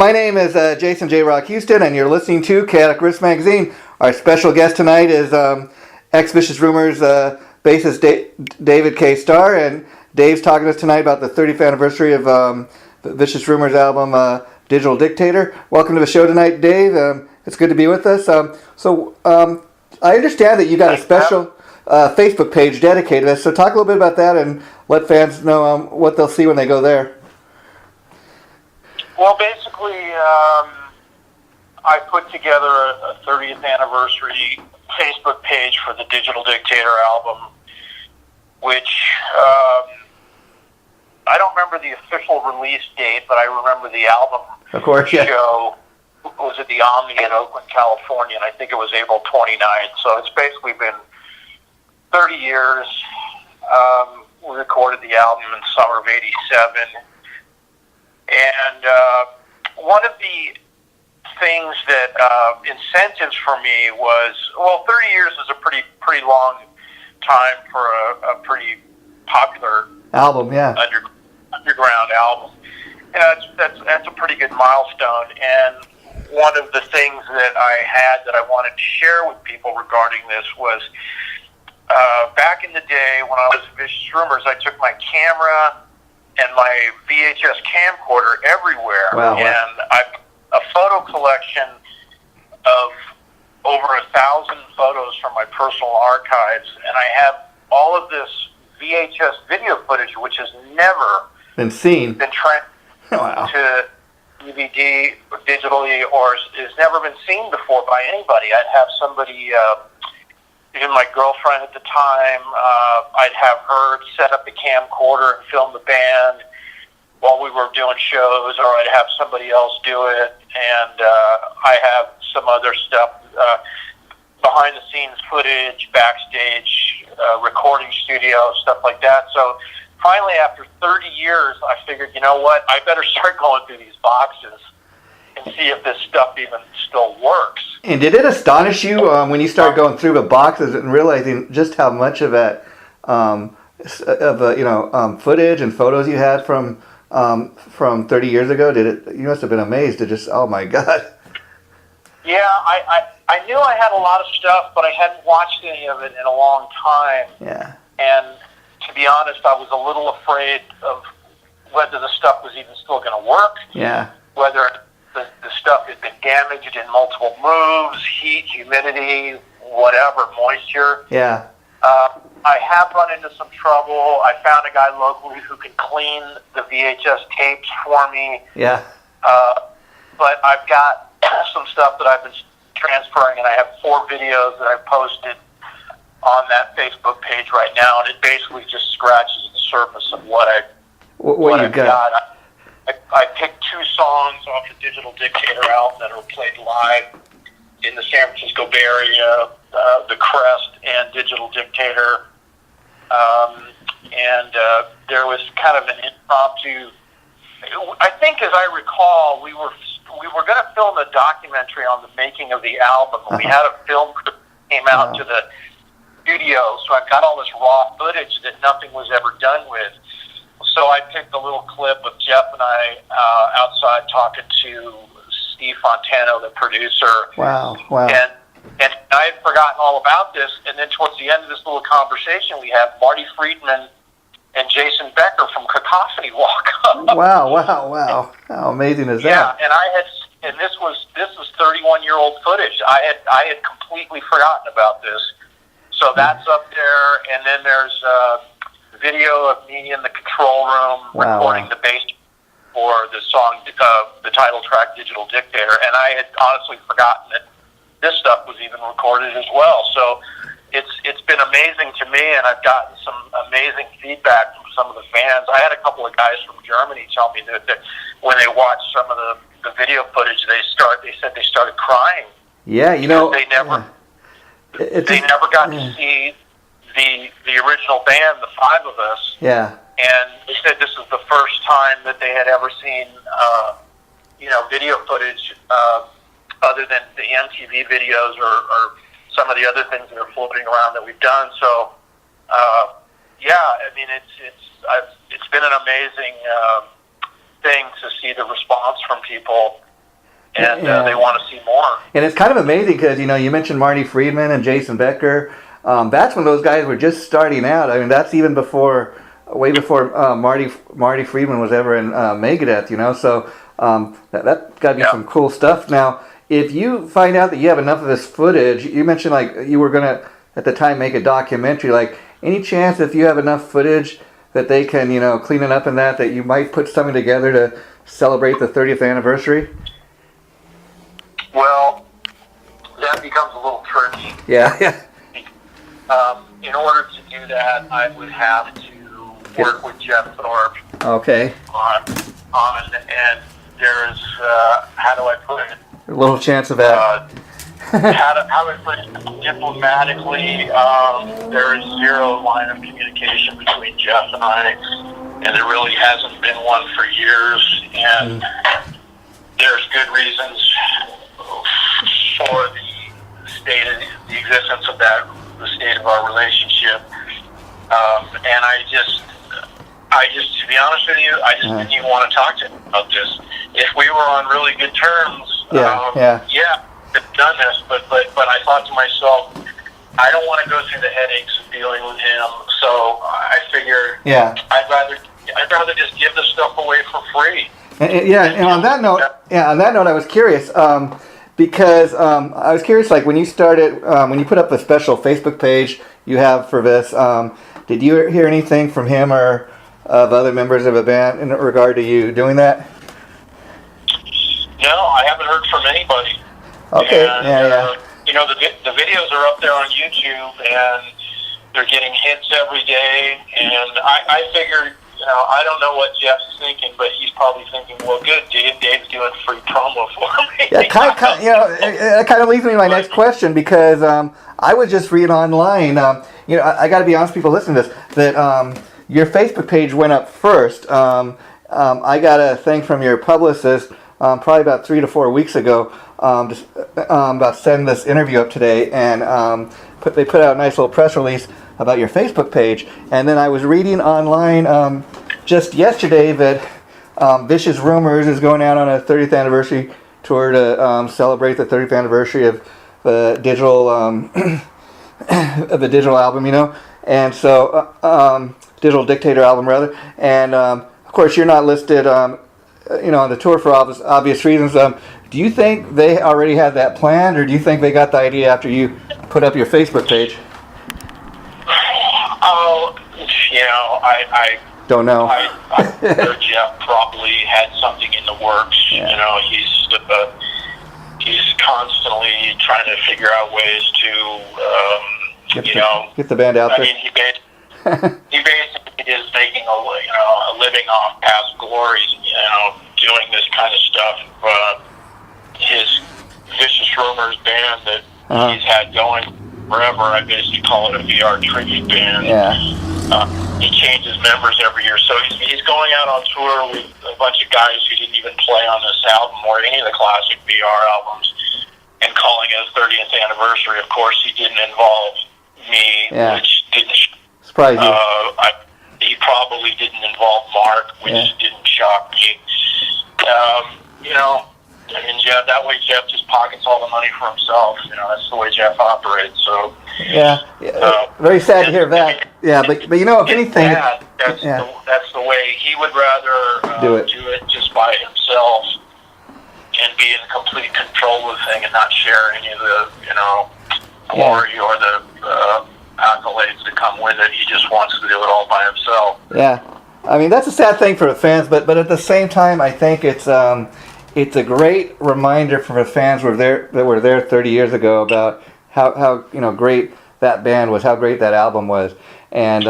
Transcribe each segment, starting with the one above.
my name is Jason J. Rock Houston, and you're listening to Chaotic Riffs Magazine. Our special guest tonight is ex-Vicious Rumors bassist David K. Starr, and Dave's talking to us tonight about the 30th anniversary of the Vicious Rumors album, Digital Dictator. Welcome to the show tonight, Dave. It's good to be with us. I understand that you got a special Facebook page dedicated to this, so talk a little bit about that and let fans know what they'll see when they go there. Well, basically, I put together a 30th anniversary Facebook page for the Digital Dictator album, which I don't remember the official release date, but I remember the album show was at the Omni in Oakland, California, and I think it was April 29th. So it's basically been 30 years. We recorded the album in summer of '87. And one of the things that incentives for me was, 30 years is a pretty long time for a pretty popular album, underground album. And that's a pretty good milestone. And one of the things that I had that I wanted to share with people regarding this was back in the day when I was at Vicious Rumors, I took my camera and my VHS camcorder everywhere. Wow. And I've a photo collection of over 1,000 photos from my personal archives, and I have all of this VHS video footage, which has never been transferred to DVD or digitally, or has never been seen before by anybody. I'd have somebody, even my girlfriend at the time, I'd have her set up the camcorder and film the band while we were doing shows, or I'd have somebody else do it, and I have some other stuff, behind-the-scenes footage, backstage, recording studio, stuff like that. So finally, after 30 years, I figured, you know what, I better start going through these boxes and see if this stuff even still works. And did it astonish you when you started going through the boxes and realizing just how much of that footage and photos you had from 30 years ago? You must have been amazed to just, oh my God. Yeah, I knew I had a lot of stuff, but I hadn't watched any of it in a long time. Yeah. And to be honest, I was a little afraid of whether the stuff was even still going to work. Yeah. Whether the stuff had been damaged in multiple moves, heat, humidity, whatever, moisture. Yeah. I have run into some trouble. I found a guy locally who can clean the VHS tapes for me. Yeah. But I've got some stuff that I've been transferring, and I have 4 videos that I've posted on that Facebook page right now, and it basically just scratches the surface of what I've got. I picked 2 songs off the Digital Dictator album that are played live in the San Francisco Bay Area, The Crest and Digital Dictator. There was kind of an impromptu, I think as I recall, we were going to film a documentary on the making of the album. We had a film crew that came out to the studio, so I've got all this raw footage that nothing was ever done with. So I picked a little clip of Jeff and I outside talking to Steve Fontano, the producer. Wow. And I had forgotten all about this, and then towards the end of this little conversation, we have Marty Friedman and Jason Becker from Cacophony walk up. Wow. How amazing is that? Yeah, and this was 31-year-old footage. I had completely forgotten about this. So that's up there, and then there's video of me in the control room recording the bass for the song, the title track, Digital Dictator, and I had honestly forgotten that this stuff was even recorded as well. So it's been amazing to me, and I've gotten some amazing feedback from some of the fans. I had a couple of guys from Germany tell me that when they watched some of the video footage, they said they started crying. Yeah, they never got to see the original band, the 5 of us. Yeah. And they said this is the first time that they had ever seen, video footage other than the MTV videos or some of the other things that are floating around that we've done. So, it's been an amazing thing to see the response from people and they want to see more. And it's kind of amazing because, you know, you mentioned Marty Friedman and Jason Becker. That's when those guys were just starting out. I mean, that's even before, way before Marty Friedman was ever in Megadeth, you know. So that got to be some cool stuff. Now, if you find out that you have enough of this footage, you mentioned like you were going to, at the time, make a documentary. Like, any chance if you have enough footage that they can, you know, clean it up in that you might put something together to celebrate the 30th anniversary? Well, that becomes a little tricky. Yeah. In order to do that, I would have to work with Jeff Thorpe. Okay. On and there's how do I put it? A little chance of that. How do I put it diplomatically? There is zero line of communication between Jeff and I, and there really hasn't been one for years. And there's good reasons for the existence of that, the state of our relationship. And I just, to be honest with you, I just didn't even want to talk to him about this. If we were on really good terms, I've done this, but I thought to myself, I don't want to go through the headaches of dealing with him. So I figured, I'd rather just give the stuff away for free. And on that note, I was curious. Because I was curious, like when you started, when you put up a special Facebook page you have for this, did you hear anything from him or of other members of a band in regard to you doing that? No, I haven't heard from anybody. Okay, and, you know, the videos are up there on YouTube, and they're getting hits every day, and I figured, you know, I don't know what Jeff's thinking, but he's probably thinking, well, good, Dave's doing free promo for me. Yeah, it kind of leads me to my next question, because I was just reading online, you know, I got to be honest, people listening to this, that your Facebook page went up first. I got a thing from your publicist probably about 3 to 4 weeks ago, about sending this interview up today, and they put out a nice little press release about your Facebook page. And then I was reading online just yesterday that Vicious Rumors is going out on a 30th anniversary tour to celebrate the 30th anniversary of the digital album, you know, and so digital Dictator album rather. And of course, you're not listed, you know, on the tour for obvious reasons. Do you think they already had that planned, or do you think they got the idea after you put up your Facebook page? Oh, you know, I don't know. I know Jeff probably had something in the works. Yeah. You know, he's constantly trying to figure out ways to, get the band out there. I mean, he basically is making a living off past glories. You know, doing this kind of stuff. His Vicious Rumors band that he's had going forever, I basically call it a VR tribute band. Yeah. He changes members every year, so he's going out on tour with a bunch of guys who didn't even play on this album or any of the classic VR albums, and calling it his 30th anniversary. Of course, he didn't involve me, which didn't surprise you. He probably didn't involve Mark, which didn't shock me. You know, I mean, Jeff, that way Jeff just pockets all the money for himself. You know, that's the way Jeff operates. So very sad to hear that. But you know, if anything, that's the way he would rather do it just by himself and be in complete control of the thing and not share any of the glory or the accolades that come with it. He just wants to do it all by himself. Yeah, I mean that's a sad thing for the fans, but at the same time, I think it's a great reminder for the fans that were there 30 years ago about how great that band was, how great that album was, and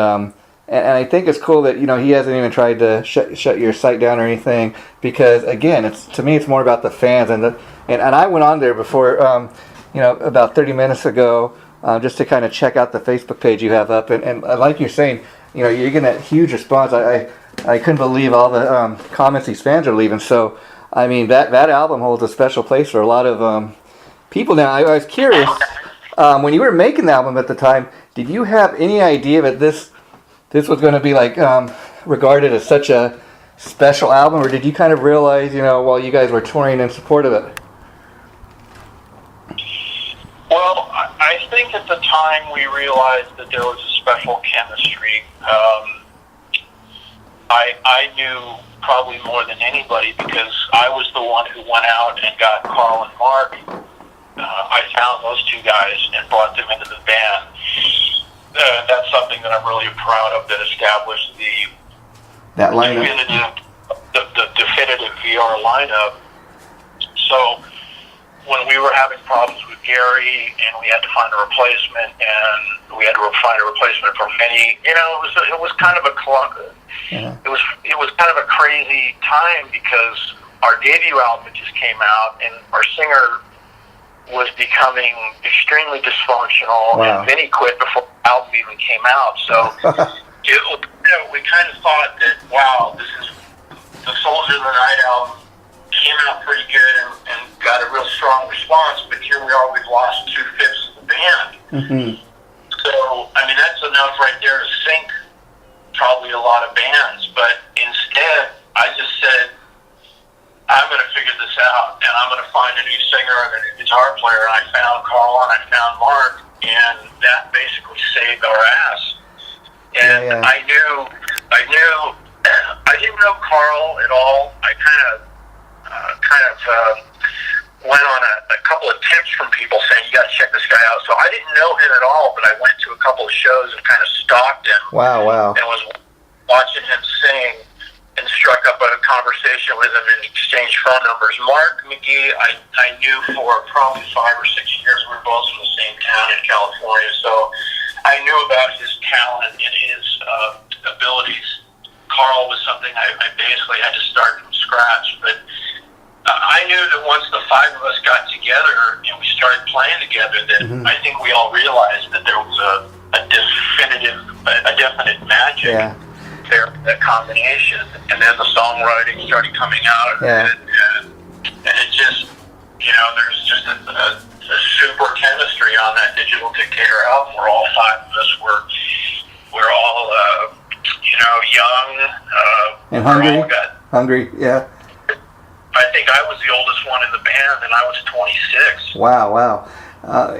I think it's cool that he hasn't even tried to shut your site down or anything, because again, to me it's more about the fans and I went on there before about 30 minutes ago just to kind of check out the Facebook page you have up, and like you're saying, you're getting that huge response. I couldn't believe all the comments these fans are leaving. So I mean, that album holds a special place for a lot of people. Now, I was curious, when you were making the album at the time, did you have any idea that this was going to be like regarded as such a special album, or did you kind of realize, while you guys were touring in support of it? I think at the time we realized that there was a special chemistry. I knew probably more than anybody because I was the one who went out and got Carl and Mark. I found those two guys and brought them into the band. That's something that I'm really proud of, that established that lineup. The definitive VR lineup. So when we were having problems with Gary and we had to find a replacement, and we had to find a replacement for many, it was kind of a it was kind of a crazy time because our debut album just came out and our singer was becoming extremely dysfunctional, and Vinny quit before the album even came out. So we kind of thought that, wow, this is the Soldiers of the Night album came out pretty good and got a real strong response, but here we are, we've lost 2/5 of the band. Mm-hmm. So, I mean, that's enough right there to sink probably a lot of bands, but instead, I just said, I'm going to figure this out, and I'm going to find a new singer and a new guitar player, and I found Carl and I found Mark, and that basically saved our ass. And I didn't know Carl at all. I kind of went on a couple of tips from people saying, you got to check this guy out. So I didn't know him at all, but I went to a couple of shows and kind of stalked him. Wow. And was watching him sing and struck up a conversation with him and exchanged phone numbers. Mark McGee, I knew for probably 5 or 6 years. We were both from the same town in California, so I knew about his talent and his abilities. Carl was something I basically had to start from scratch, but I knew that once the 5 of us got together and we started playing together, that I think we all realized that there was a definite magic there, that combination, and then the songwriting started coming out, and it just, there's just a super chemistry on that Digital Dictator album, where all 5 of us we're all young and hungry. I think I was the oldest one in the band, and I was 26. Wow.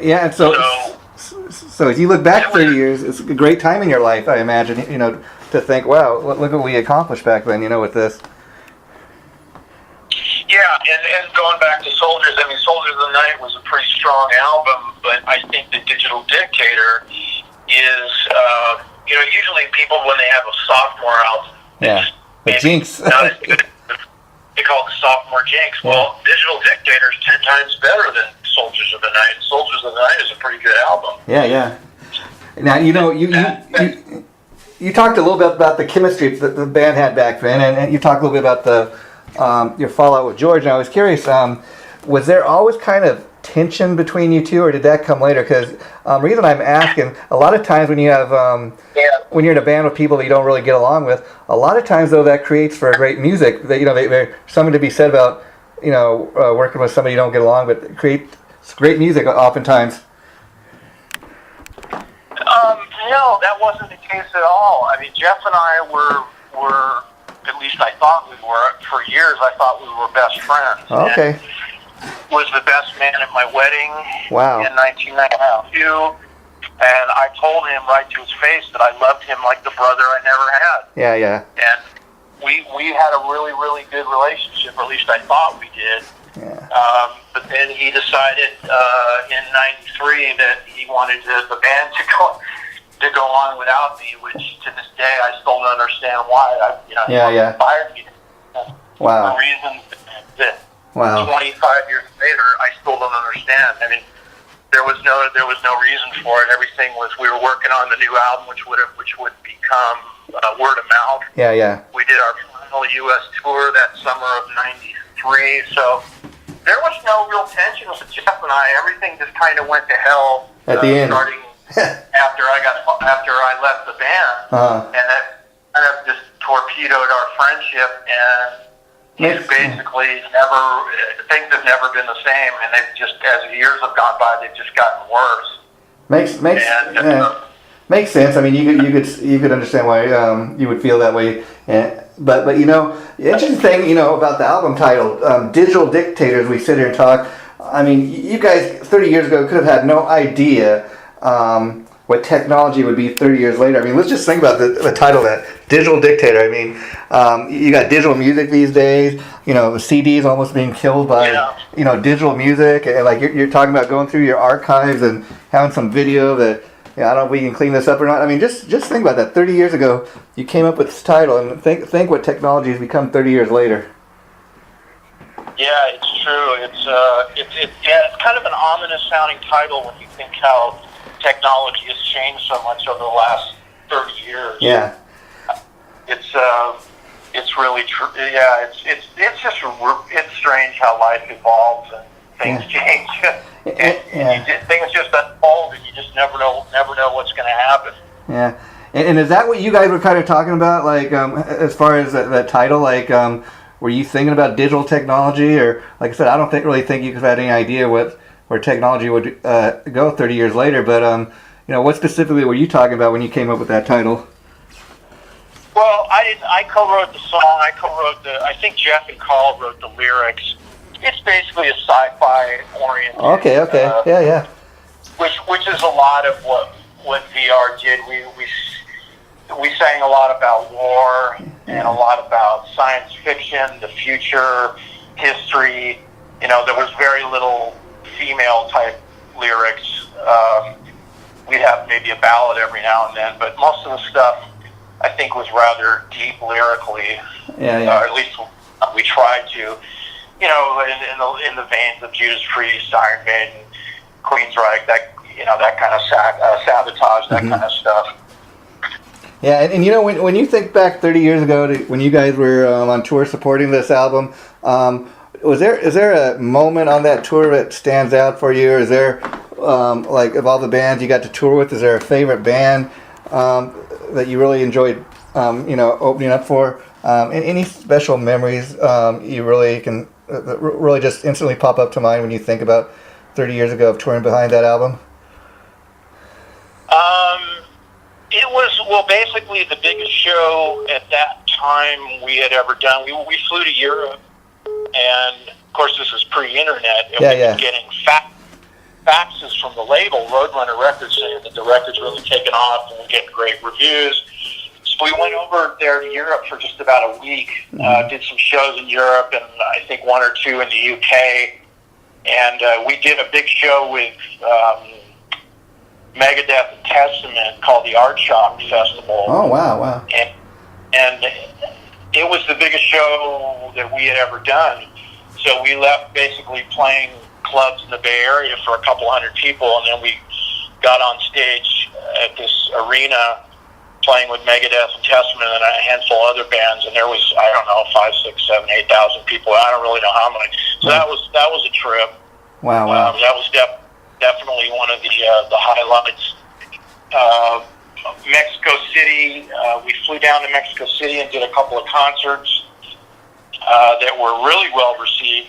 And so as you look back 30 years, it's a great time in your life, I imagine, to think, wow, look what we accomplished back then, with this. Yeah, and going back to Soldiers, I mean, Soldiers of the Night was a pretty strong album, but I think the Digital Dictator is, usually people, when they have a sophomore album, the jinx. Not as good. They call it the sophomore jinx. Well, Digital Dictator is 10 times better than Soldiers of the Night. Soldiers of the Night is a pretty good album. Yeah. Now, you talked a little bit about the chemistry that the band had back then, and you talked a little bit about the your fallout with George. And I was curious, was there always kind of tension between you two, or did that come later? Because the reason I'm asking, a lot of times when you have when you're in a band with people that you don't really get along with, a lot of times though that creates for great music. That there's something to be said about working with somebody you don't get along with. It creates great music oftentimes. No, that wasn't the case at all. I mean, Jeff and I were at least I thought we were, for years I thought we were best friends. Okay. And was the best man at my wedding in 1992. And I told him right to his face that I loved him like the brother I never had. Yeah. And we had a really, really good relationship, or at least I thought we did. Yeah. But then he decided in '93 that he wanted the band to go on without me, which to this day I still don't understand why. He fired me. Wow. For reasons that 25 years later I still don't understand. I mean, there was no reason for it. Everything was, we were working on the new album, which would become Word of Mouth. Yeah. We did our final U.S. tour that summer of '93, so there was no real tension with Jeff and I. Everything just kind of went to hell at the end. Starting after I left the band, and that kind of just torpedoed our friendship. And it's basically things have never been the same, and they've just, as the years have gone by, they've just gotten worse. Makes sense. I mean, you could understand why you would feel that way. But the interesting thing, about the album title, Digital Dictators, we sit here and talk. I mean, you guys 30 years ago could have had no idea what technology would be 30 years later. I mean, let's just think about the title of that, Digital Dictator. I mean, you got digital music these days, you know, CDs almost being killed by, you know, digital music. And like you're talking about going through your archives and having some video that, I don't know if we can clean this up or not. I mean, just think about that. 30 years ago, you came up with this title, and think what technology has become 30 years later. Yeah, it's true. It's kind of an ominous sounding title when you think how technology has changed so much over the last 30 years. Yeah. It's really true. Yeah, it's strange how life evolves and things change. Things just unfold, and you just never know what's going to happen. Yeah. And is that what you guys were kind of talking about, like, as far as that title, like, were you thinking about digital technology, or, like I said, I don't really think you could have had any idea where technology would go 30 years later, but, you know, what specifically were you talking about when you came up with that title? Well, I co-wrote the song. I think Jeff and Carl wrote the lyrics. It's basically a sci-fi oriented. Okay. Yeah. Which is a lot of what VR did. We sang a lot about war and a lot about science fiction, the future, history. You know, there was very little female type lyrics. We'd have maybe a ballad every now and then, but most of the stuff I think was rather deep lyrically. Yeah. At least we tried to. You know, in the veins of Judas Priest, Iron Maiden, Queensryche, that kind of Sabotage, that kind of stuff. Yeah, and you know, when you think back 30 years ago to when you guys were on tour supporting this album, is there a moment on that tour that stands out for you? Or is there, like, of all the bands you got to tour with, is there a favorite band that you really enjoyed, opening up for? Any special memories you really can really just instantly pop up to mind when you think about 30 years ago of touring behind that album? It was, basically the biggest show at that time we had ever done. We flew to Europe, and of course this is pre-internet, and we were getting faxes from the label, Roadrunner Records, saying that the record's really taken off and we're getting great reviews. So we went over there to Europe for just about a week, did some shows in Europe and I think one or two in the UK. And we did a big show with Megadeth and Testament called the Art Shock Festival. Oh, wow. And it was the biggest show that we had ever done. So we left basically playing clubs in the Bay Area for a couple hundred people, and then we got on stage at this arena playing with Megadeth and Testament and a handful of other bands, and there was, 5, 6, 7, 8,000 people. I don't really know how many. So that was a trip. Wow. That was definitely one of the highlights. Mexico City, we flew down to Mexico City and did a couple of concerts that were really well received.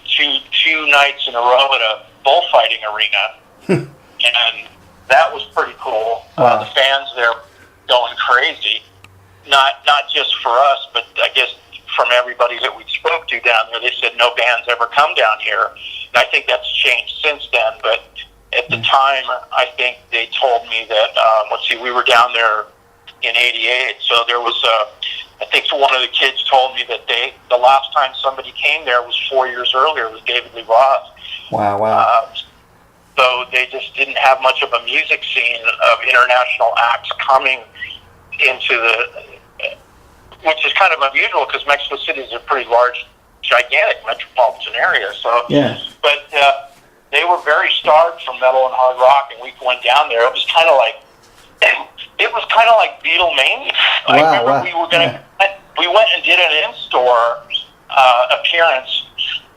Two nights in a row at a bullfighting arena, and that was pretty cool. Wow. The fans there going crazy, not just for us, but I guess from everybody that we spoke to down there. They said no band's ever come down here, and I think that's changed since then. But at the time, I think they told me that we were down there in '88, so there was I think one of the kids told me that the last time somebody came there was 4 years earlier. It was David Lee Roth. Wow. So they just didn't have much of a music scene of international acts coming into which is kind of unusual because Mexico City is a pretty large, gigantic metropolitan area. So, but they were very starved for metal and hard rock, and we went down there. It was kind of like Beatlemania. I remember we went and did an in-store appearance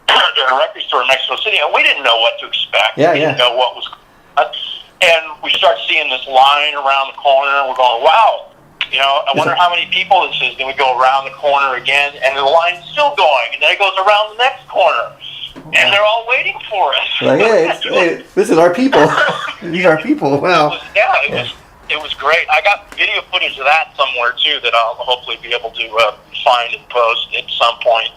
at a record store in Mexico City, and we didn't know what to expect. We didn't know what was going on. And we start seeing this line around the corner, and we're going, wow, I wonder how many people this is. Then we go around the corner again, and the line's still going, and then it goes around the next corner, and they're all waiting for us. Like, hey, this is our people. These are our people. Wow. It was great. I got video footage of that somewhere, too, that I'll hopefully be able to find and post at some point.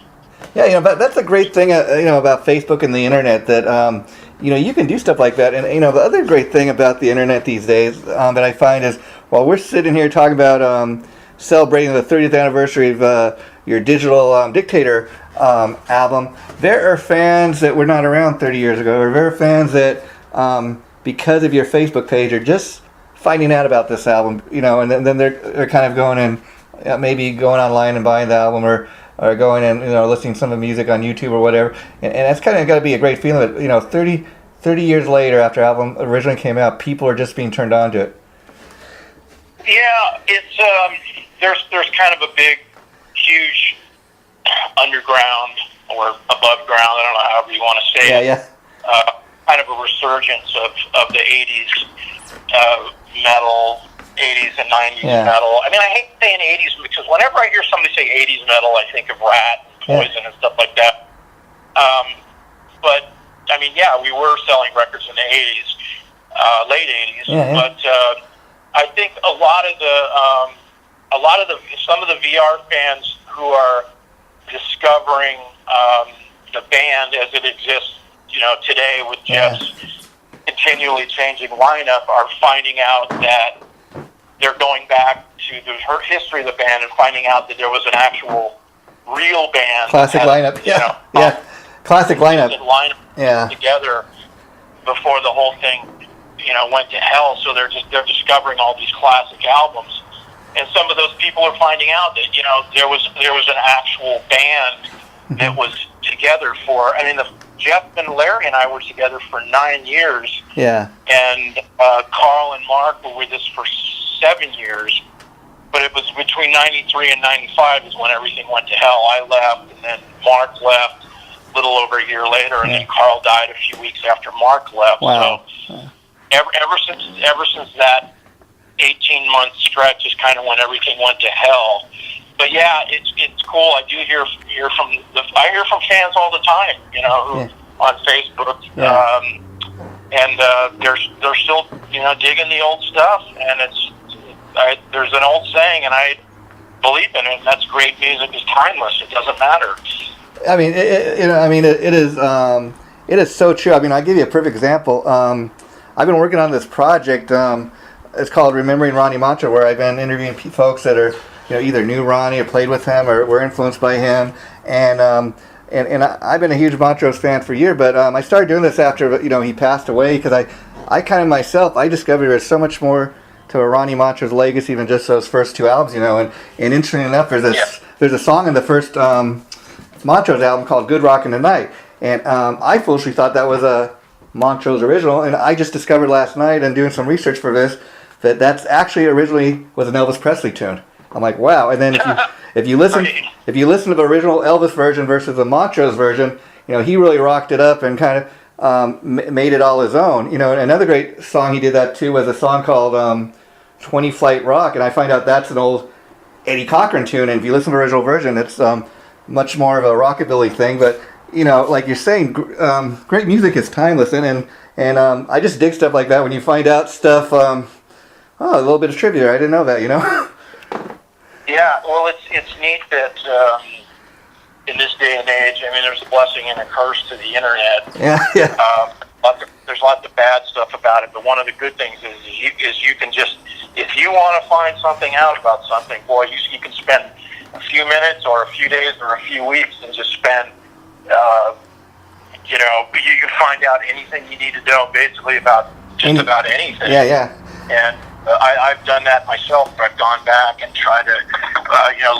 Yeah, but that's a great thing, about Facebook and the internet, that you can do stuff like that. And the other great thing about the internet these days that I find is, while we're sitting here talking about celebrating the 30th anniversary of your digital Dictator album, there are fans that were not around 30 years ago, or there are fans that, because of your Facebook page, are just finding out about this album, and then they're kind of going and maybe going online and buying the album, or going and listening to some of the music on YouTube or whatever, and that's kind of got to be a great feeling that 30 years later after the album originally came out, people are just being turned on to it. Yeah, it's there's kind of a big, huge underground or above ground, I don't know however you want to say it. Kind of a resurgence of the 80s metal, 80s and 90s metal. I mean, I hate saying 80s because whenever I hear somebody say 80s metal, I think of Rat, Poison, and stuff like that. But I mean, we were selling records in the 80s, late 80s. But I think some of the VR fans who are discovering the band as it exists, today with Jeff's continually changing lineup, are finding out that they're going back to the history of the band and finding out that there was an actual real band. Classic lineup. Classic lineup. Together before the whole thing, went to hell. So they're discovering all these classic albums, and some of those people are finding out that there was an actual band that was together for. I mean, Jeff and Larry and I were together for 9 years. Yeah. And Carl and Mark were with us for 7 years. But it was between 93 and 95 is when everything went to hell. I left, and then Mark left a little over a year later, and then Carl died a few weeks after Mark left. Wow. So ever since that 18-month stretch is kind of when everything went to hell. But it's cool. I do hear from fans all the time, on Facebook, and they're still digging the old stuff, and there's an old saying, and I believe in it, and that's great music is timeless. It doesn't matter. I mean, it is so true. I mean, I'll give you a perfect example. I've been working on this project. It's called Remembering Ronnie Montrose, where I've been interviewing folks that are either knew Ronnie or played with him or were influenced by him. And I've been a huge Montrose fan for years, but I started doing this after he passed away, because I kind of myself, I discovered there's so much more to a Ronnie Montrose legacy than just those first two albums, and interestingly enough, there's a song in the first Montrose album called Good Rockin' Tonight, and I foolishly thought that was a Montrose original, and I just discovered last night and doing some research for this that that's actually originally was an Elvis Presley tune. I'm like, wow. And then if you listen to the original Elvis version versus the Montrose version, he really rocked it up and kind of made it all his own. And another great song he did that too was a song called 20 Flight Rock, and I find out that's an old Eddie Cochran tune, and if you listen to the original version, it's much more of a rockabilly thing. But like you're saying, great music is timeless, and I just dig stuff like that when you find out stuff. A little bit of trivia. I didn't know that. Yeah, well, it's neat that in this day and age, I mean, there's a blessing and a curse to the internet. There's lots of bad stuff about it, but one of the good things is you can just, if you want to find something out about something, boy, you can spend a few minutes or a few days or a few weeks and just spend, you can find out anything you need to know basically about just about anything. And I've done that myself. I've gone back and tried to,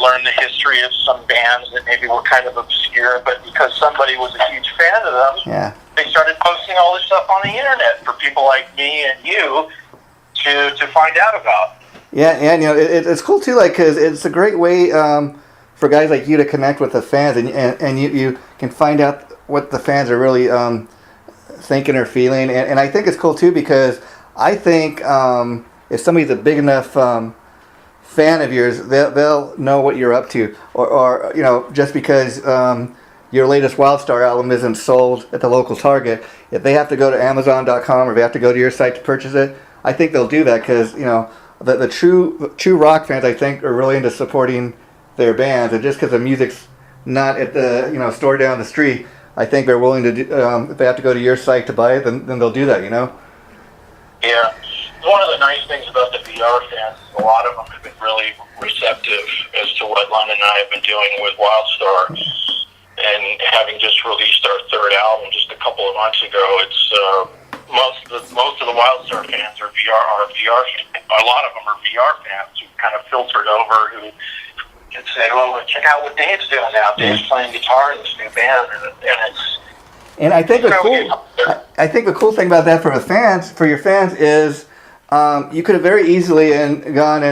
learn the history of some bands that maybe were kind of obscure, but because somebody was a huge fan of them, they started posting all this stuff on the internet for people like me and you to find out about. It's cool too, because it's a great way for guys like you to connect with the fans, and you can find out what the fans are really thinking or feeling, and I think it's cool too, because I think if somebody's a big enough fan of yours, they'll know what you're up to, or just because your latest Wildstar album isn't sold at the local Target, if they have to go to Amazon.com or they have to go to your site to purchase it, I think they'll do that, because the true rock fans, I think, are really into supporting their bands, and just because the music's not at the store down the street, I think are willing to do, if they have to go to your site to buy it, then they'll do that, you know? Yeah. One of the nice things about the VR fans is a lot of them have been really receptive as to what London and I have been doing with Wildstar. And having just released our third album just a couple of months ago, it's most of the Wildstar fans are VR. A lot of them are VR fans who kind of filtered over, who can say, "Well, check out what Dave's doing now. Dave's playing guitar in this new band," and it's. And I think I think the cool thing about that for your fans is you could have very easily gone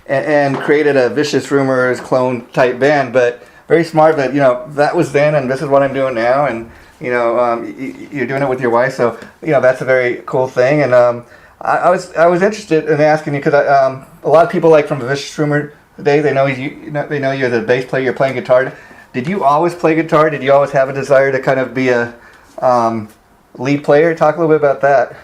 and created a Vicious Rumors clone type band, but very smart that, you know, that was then and this is what I'm doing now, and, you know, you're doing it with your wife, so, you know, that's a very cool thing. And I was interested in asking you because a lot of people, like, from the Vicious Rumor days, they know you as a bass player, you're playing guitar. Did you always play guitar? Did you always have a desire to kind of be a lead player? Talk a little bit about that.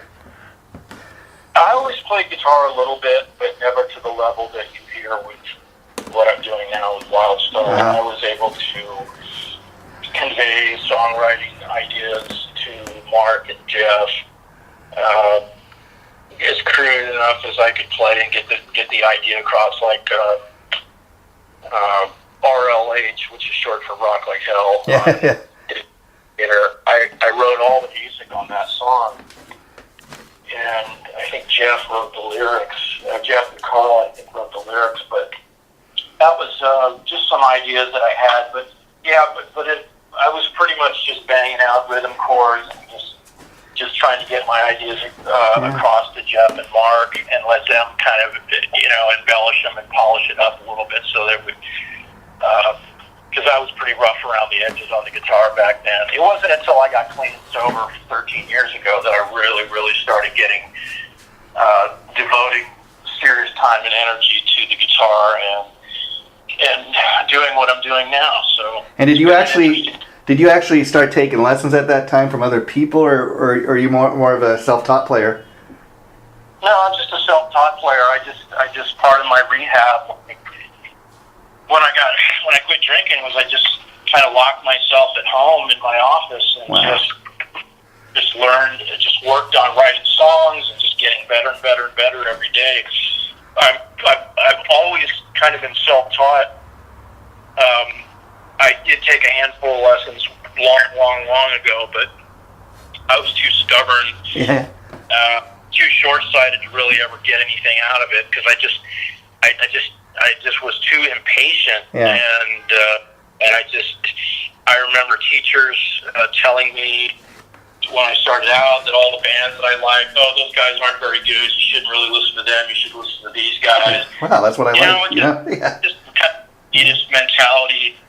I always played guitar a little bit, but never to the level that you hear with what I'm doing now with Wildstar. I was able to convey songwriting ideas to Mark and Jeff as crude enough as I could play and get the idea across, like RLH, which is short for Rock Like Hell. Yeah. I wrote all the music on that song, and I think Jeff wrote the lyrics. Jeff and Carl, I think, wrote the lyrics, but that was just some ideas that I had. But yeah, I was pretty much just banging out rhythm chords and just trying to get my ideas across to Jeff and Mark and let them kind of, you know, embellish them and polish it up a little bit so that we. Because I was pretty rough around the edges on the guitar back then. It wasn't until I got clean and sober 13 years ago that I really, really started devoting serious time and energy to the guitar and doing what I'm doing now. So. And did you actually start taking lessons at that time from other people, or are you more of a self-taught player? No, I'm just a self-taught player. I just part of my rehab. When I quit drinking was I just kind of locked myself at home in my office and just learned, just worked on writing songs and just getting better and better and better every day. I've always kind of been self-taught. I did take a handful of lessons long ago, but I was too stubborn, too short-sighted to really ever get anything out of it because I just was too impatient, and I remember teachers telling me when I started out that all the bands that I liked, those guys aren't very good, you shouldn't really listen to them, you should listen to these guys. Wow, that's what I like. Just kind of elitist mentality,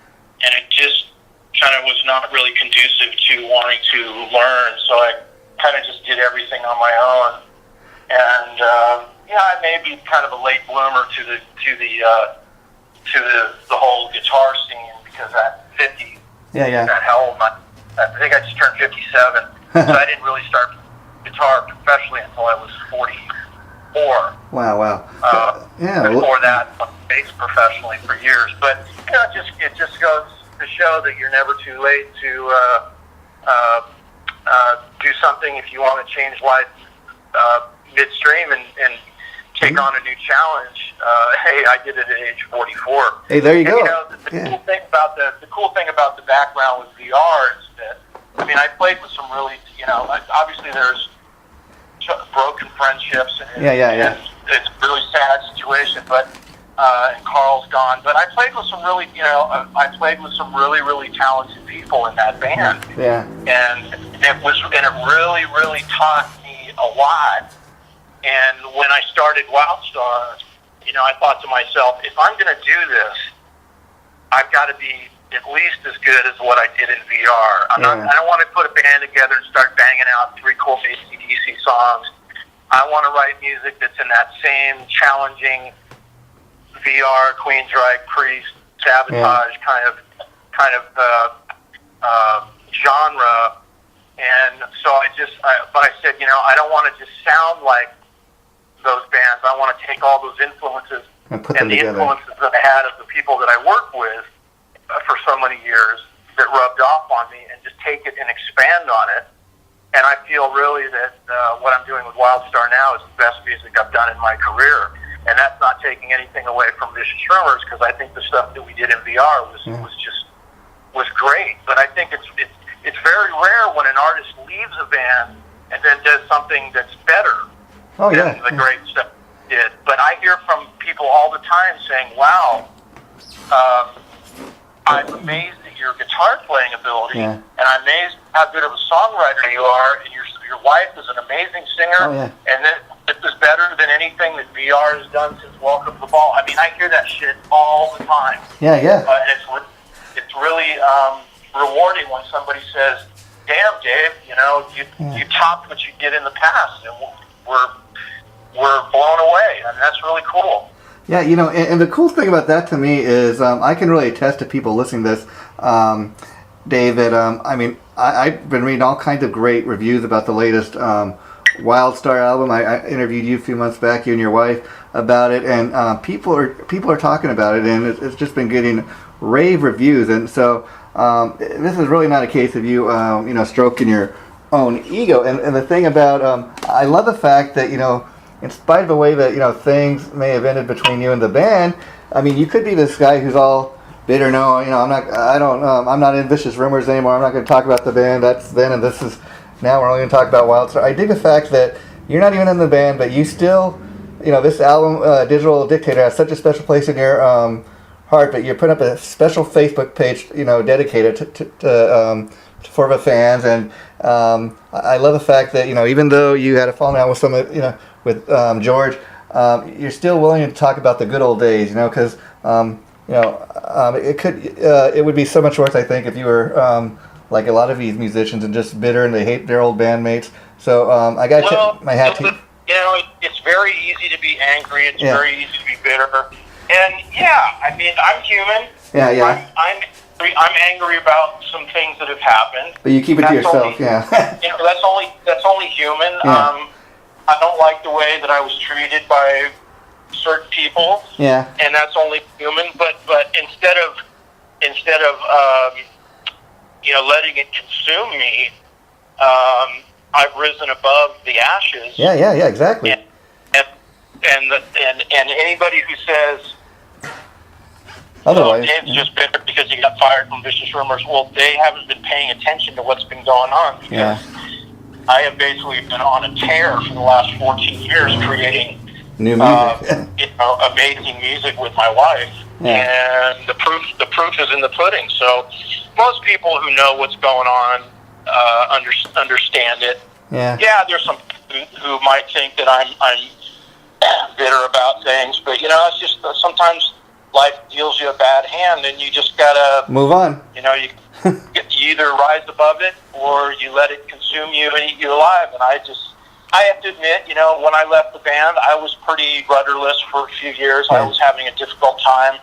and it just kind of was not really conducive to wanting to learn, so I kind of just did everything on my own, and I may be kind of a late bloomer to the whole guitar scene because at 50, at how old I think I just turned 57, so I didn't really start guitar professionally until I was 44. Wow. Before that, I played bass professionally for years, but it just goes to show that you're never too late to do something if you want to change life midstream and take on a new challenge. Hey, I did it at age 44. Hey, there you go. You know, the cool thing about the background with VR is that, I mean, I played with some really, obviously there's broken friendships and it's a really sad situation, but and Carl's gone. But I played with some really, really talented people in that band. Yeah. And it really, really taught me a lot. And when I started Wildstar, I thought to myself, if I'm going to do this, I've got to be at least as good as what I did in VR. I don't want to put a band together and start banging out 3 cool AC/DC songs. I want to write music that's in that same challenging VR, Queensryche, Priest, Sabotage kind of genre. And so I said, I don't want to just sound like those bands. I want to take all those influences and put them the together. Influences that I had of the people that I worked with for so many years that rubbed off on me and just take it and expand on it. And I feel really that what I'm doing with Wildstar now is the best music I've done in my career. And that's not taking anything away from Vicious Rumors, because I think the stuff that we did in VR was great. But I think it's very rare when an artist leaves a band and then does something that's better than the great stuff he did. But I hear from people all the time saying, "Wow, I'm amazed at your guitar playing ability, and I'm amazed how good of a songwriter you are, and your wife is an amazing singer, and this is better than anything that VR has done since Welcome to the Ball." I mean, I hear that shit all the time. Yeah, yeah. And it's really rewarding when somebody says, "Damn, Dave, you topped what you did in the past, and we're blown away," and that's really cool. Yeah, and the cool thing about that to me is I can really attest to people listening to this, Dave, that, I've been reading all kinds of great reviews about the latest Wildstar album. I interviewed you a few months back, you and your wife, about it, and people are talking about it, and it's just been getting rave reviews, and so this is really not a case of you, stroking your own ego, and the thing about, I love the fact that, in spite of the way that things may have ended between you and the band, I mean, you could be this guy who's all bitter. No, I'm not in Vicious Rumors anymore. I'm not going to talk about the band. That's then, and this is now. We're only going to talk about Wildstar. I dig the fact that you're not even in the band, but you still, this album, Digital Dictator, has such a special place in your heart. But you put up a special Facebook page, dedicated to for the fans, and I love the fact that even though you had a falling out with some, with George, you're still willing to talk about the good old days, because it would be so much worse, I think, if you were like a lot of these musicians and just bitter and they hate their old bandmates. So I got to tip my hat to you. It's very easy to be angry. It's very easy to be bitter. And I'm human. Yeah, yeah. I'm angry about some things that have happened. But you keep it to yourself, that's only human. Yeah. I don't like the way that I was treated by certain people. Yeah. And that's only human. But instead of letting it consume me, I've risen above the ashes. Yeah, exactly. And anybody who says, otherwise, Dave's just bitter because he got fired from Vicious Rumors, well, they haven't been paying attention to what's been going on, because I have basically been on a tear for the last 14 years creating new music, amazing music with my wife, and the proof is in the pudding. So most people who know what's going on understand it. Yeah, there's some who might think that I'm bitter about things, but it's just sometimes life deals you a bad hand, and you just gotta move on. You either rise above it or you let it consume you and eat you alive. And I have to admit, when I left the band, I was pretty rudderless for a few years. I was having a difficult time.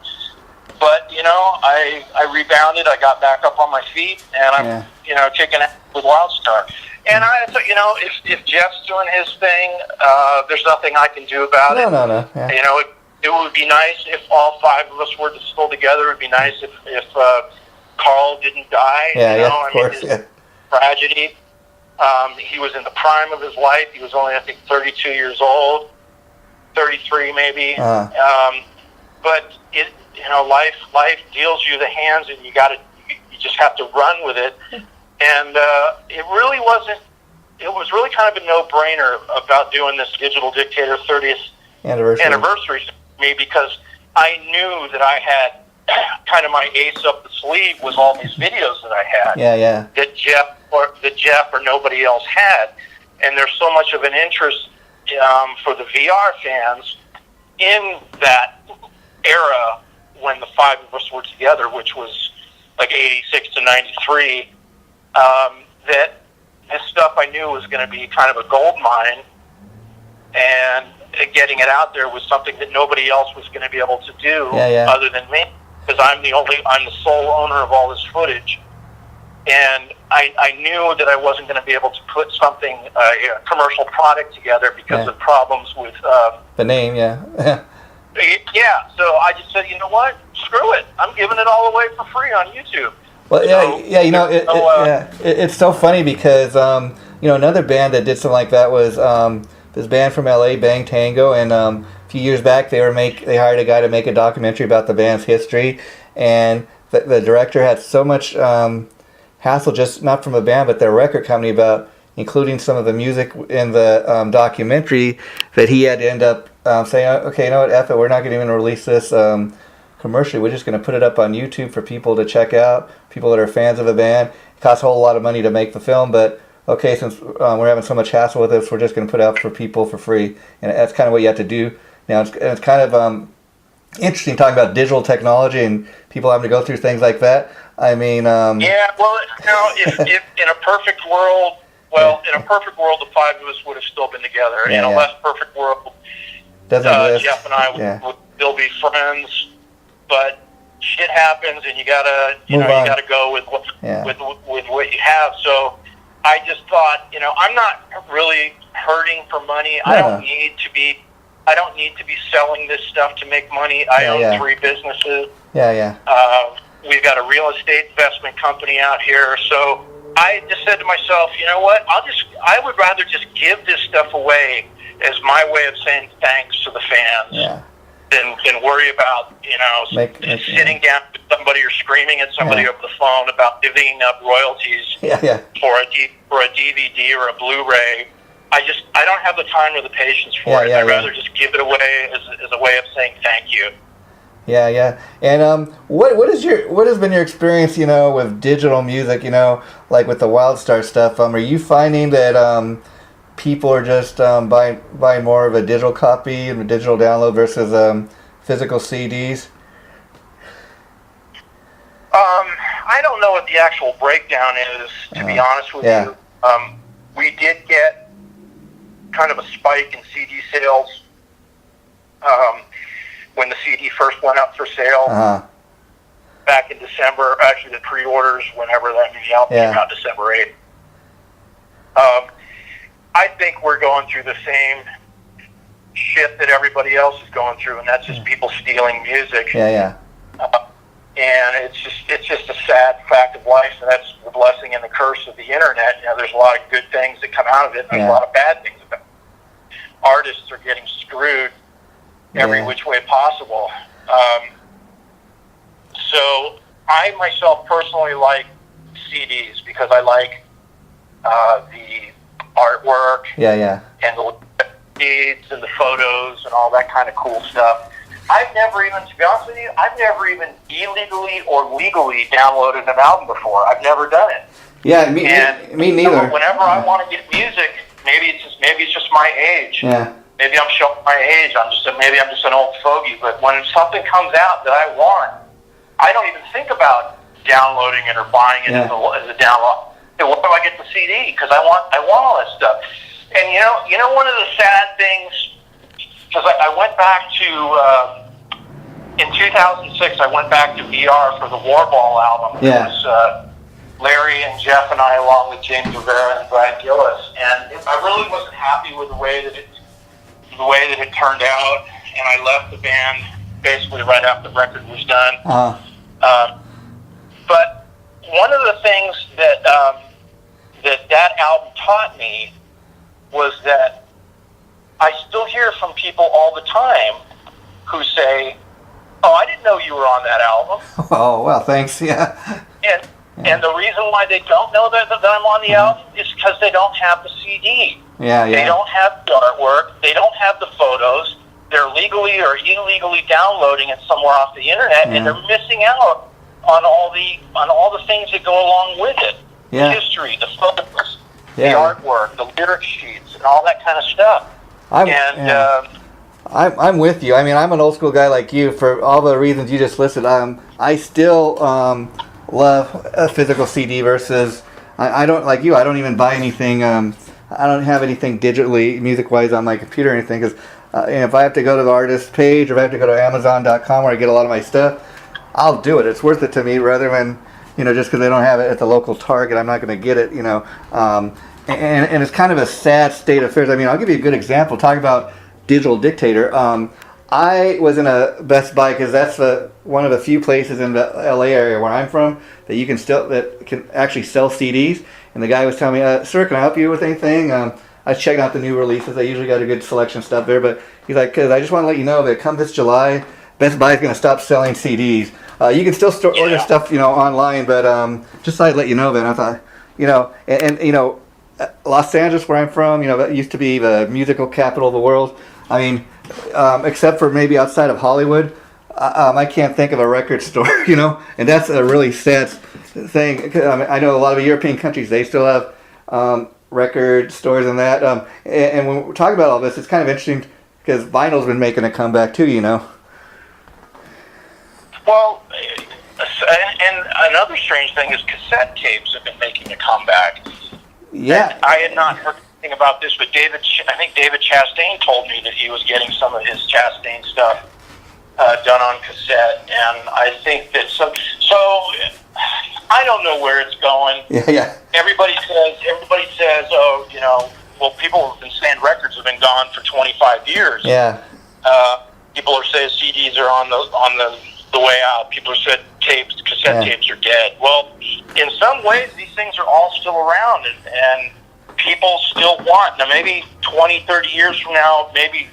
But, I rebounded. I got back up on my feet, and I'm, kicking ass with Wildstar. And if Jeff's doing his thing, there's nothing I can do about it. No. Yeah. It would be nice if all five of us were still together. It would be nice if Carl didn't die. Of course. Tragedy. He was in the prime of his life. He was only, I think, 32 years old, 33 maybe. But life deals you the hands, and you just have to run with it. And it was really kind of a no-brainer about doing this Digital Dictator 30th anniversary for me, because I knew that I had kind of my ace up the sleeve was all these videos that I had. That Jeff or nobody else had. And there's so much of an interest for the VR fans in that era when the five of us were together, which was like 86 to 93, that this stuff I knew was going to be kind of a gold mine, and getting it out there was something that nobody else was going to be able to do other than me, because I'm the sole owner of all this footage. And I knew that I wasn't going to be able to put something, a commercial product together because of problems with the name, so I just said, you know what? Screw it. I'm giving it all away for free on YouTube. Well, it's so funny because another band that did something like that was this band from LA, Bang Tango, and a few years back they hired a guy to make a documentary about the band's history, and the director had so much hassle, just not from the band but their record company, about including some of the music in the documentary, that he had to end up saying, okay, you know what, F it, we're not going to even release this commercially. We're just going to put it up on YouTube for people to check out, people that are fans of the band. It costs a whole lot of money to make the film, but okay, since we're having so much hassle with this, we're just going to put it out for people for free. And that's kind of what you have to do now. It's kind of interesting talking about digital technology and people having to go through things like that. I mean... if in a perfect world, the five of us would have still been together. In a less perfect world, Jeff and I would still be friends. But shit happens, and you gotta go with what you have. So I just thought, I'm not really hurting for money. I don't need to be selling this stuff to make money. I own 3 businesses. We've got a real estate investment company out here. So I just said to myself, you know what? I would rather just give this stuff away as my way of saying thanks to the fans. Yeah. Than worry about, sitting down with somebody or screaming at somebody over the phone about divvying up royalties for a DVD or a Blu-ray. I don't have the time or the patience for it. I'd rather just give it away as a way of saying thank you. Yeah. And what has been your experience, with digital music, like with the Wildstar stuff? Are you finding that people are just buying more of a digital copy and a digital download versus physical CDs? I don't know what the actual breakdown is, to be honest with you. We did get kind of a spike in CD sales when the CD first went up for sale back in December. Actually, the pre-orders, whenever the album came out, December 8th. I think we're going through the same shit that everybody else is going through, and that's just people stealing music. And it's just a sad fact of life, and that's the blessing and the curse of the internet. There's a lot of good things that come out of it, and there's a lot of bad things about it. Artists are getting screwed every which way possible. So I myself personally like CDs because I like the artwork and the leads and the photos and all that kind of cool stuff. I've never even, to be honest with you, illegally or legally downloaded an album before. I've never done it. Me neither. Whenever I want to get music, maybe it's just my age. Maybe I'm showing my age. Maybe I'm just an old fogey. But when something comes out that I want, I don't even think about downloading it or buying it as a download. Where do I get the CD? Because I want all that stuff. And one of the sad things, because I went back to in 2006, I went back to VR for the Warball album. It was Larry and Jeff and I, along with James Rivera and Brad Gillis, and I really wasn't happy with the way that it turned out. And I left the band basically right after the record was done. But one of the things that that album taught me was that I still hear from people all the time who say, "Oh, I didn't know you were on that album." Oh, well, thanks. And the reason why they don't know that I'm on the album is because they don't have the CD. They don't have the artwork. They don't have the photos. They're legally or illegally downloading it somewhere off the internet, and they're missing out on all the things that go along with it. The history, the photos, the artwork, the lyric sheets, and all that kind of stuff. I'm with you. I mean, I'm an old school guy like you for all the reasons you just listed. I still love a physical CD versus I don't like you. I don't even buy anything. I don't have anything digitally, music-wise, on my computer or anything. Because if I have to go to the artist page or if I have to go to Amazon.com where I get a lot of my stuff, I'll do it. It's worth it to me rather than just because they don't have it at the local Target, I'm not going to get it. And it's kind of a sad state of affairs. I mean, I'll give you a good example. Talk about digital dictator. I was in a Best Buy because that's one of the few places in the LA area where I'm from that can actually sell CDs. And the guy was telling me, "Sir, can I help you with anything?" I was checking out the new releases. I usually got a good selection of stuff there, but he's like, "Cause I just want to let you know that come this July, Best Buy is going to stop selling CDs. You can still order stuff, online, but just thought I'd let you know that." And I thought, and Los Angeles, where I'm from, that used to be the musical capital of the world. I mean, except for maybe outside of Hollywood, I can't think of a record store, and that's a really sad thing. I know a lot of European countries, they still have record stores and that. And when we're talking about all this, it's kind of interesting because vinyl's been making a comeback too, Well, and another strange thing is cassette tapes have been making a comeback. Yeah. And I had not heard anything about this, but I think David Chastain told me that he was getting some of his Chastain stuff done on cassette, and I think that so I don't know where it's going. Yeah. Everybody says, well, people have been saying records have been gone for 25 years. Yeah. People are saying CDs are on the way out. People have said cassette tapes are dead. Well, in some ways, these things are all still around, and people still want. Now, maybe 20, 30 years from now, maybe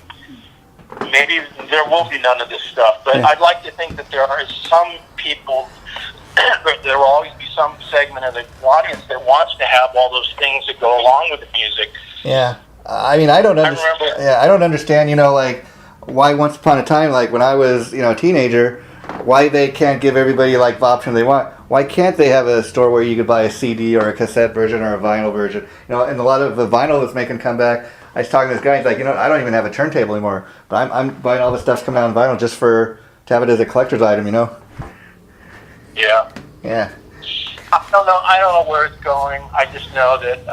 there will be none of this stuff. But I'd like to think that there are some people, there will always be some segment of the audience that wants to have all those things that go along with the music. Yeah. I mean, I don't understand, like, why once upon a time, like when I was, a teenager, why they can't give everybody like the option they want. Why can't they have a store where you could buy a CD or a cassette version or a vinyl version? And a lot of the vinyl that's making a comeback. I was talking to this guy. He's like, I don't even have a turntable anymore, but I'm buying all this stuff coming out on vinyl just to have it as a collector's item. Yeah. Yeah. I don't know where it's going. I just know that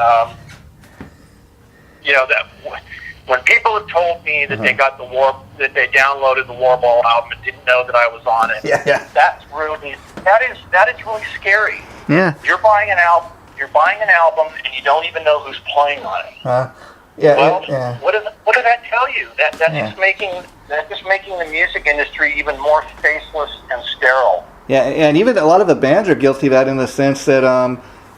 that when people have told me that they got that they downloaded the Warball album and didn't know that I was on it. Yeah. That is really scary. Yeah. You're buying an album and you don't even know who's playing on it. Yeah. Well, yeah. what does that tell you? That's just making the music industry even more faceless and sterile. Yeah, and even a lot of the bands are guilty of that in the sense that,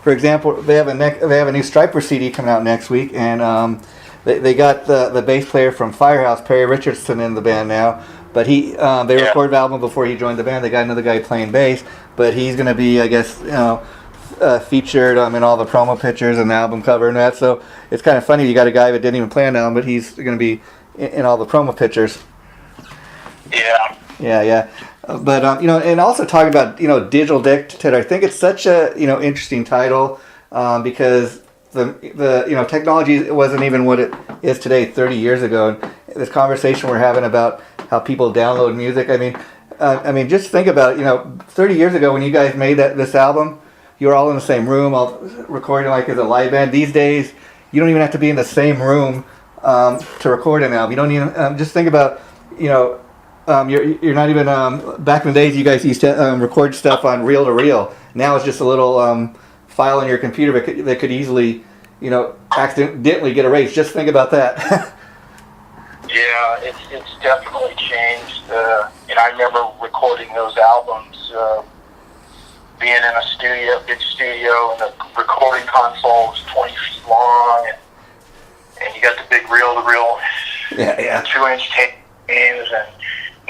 for example, they have a new Striper CD coming out next week, and they got the bass player from Firehouse, Perry Richardson, in the band now. But they recorded the album before he joined the band. They got another guy playing bass, but he's going to be, I guess, featured in all the promo pictures and the album cover and that. So it's kind of funny. You got a guy that didn't even play on the album, but he's going to be in all the promo pictures. Yeah. Yeah. But and also talking about digital dictator, I think it's such a interesting title because the technology wasn't even what it is today 30 years ago. And this conversation we're having about how people download music. I mean, just think about 30 years ago when you guys made this album, you were all in the same room, all recording like as a live band. These days, you don't even have to be in the same room to record an album. You don't even just think about you're not even back in the days you guys used to record stuff on reel to reel. Now it's just a little file on your computer that could easily accidentally get erased. Just think about that. Yeah, it's definitely changed. And I remember recording those albums, being in a big studio, and the recording console was 20 feet long, and you got the big reel-to-reel 2-inch tapes, and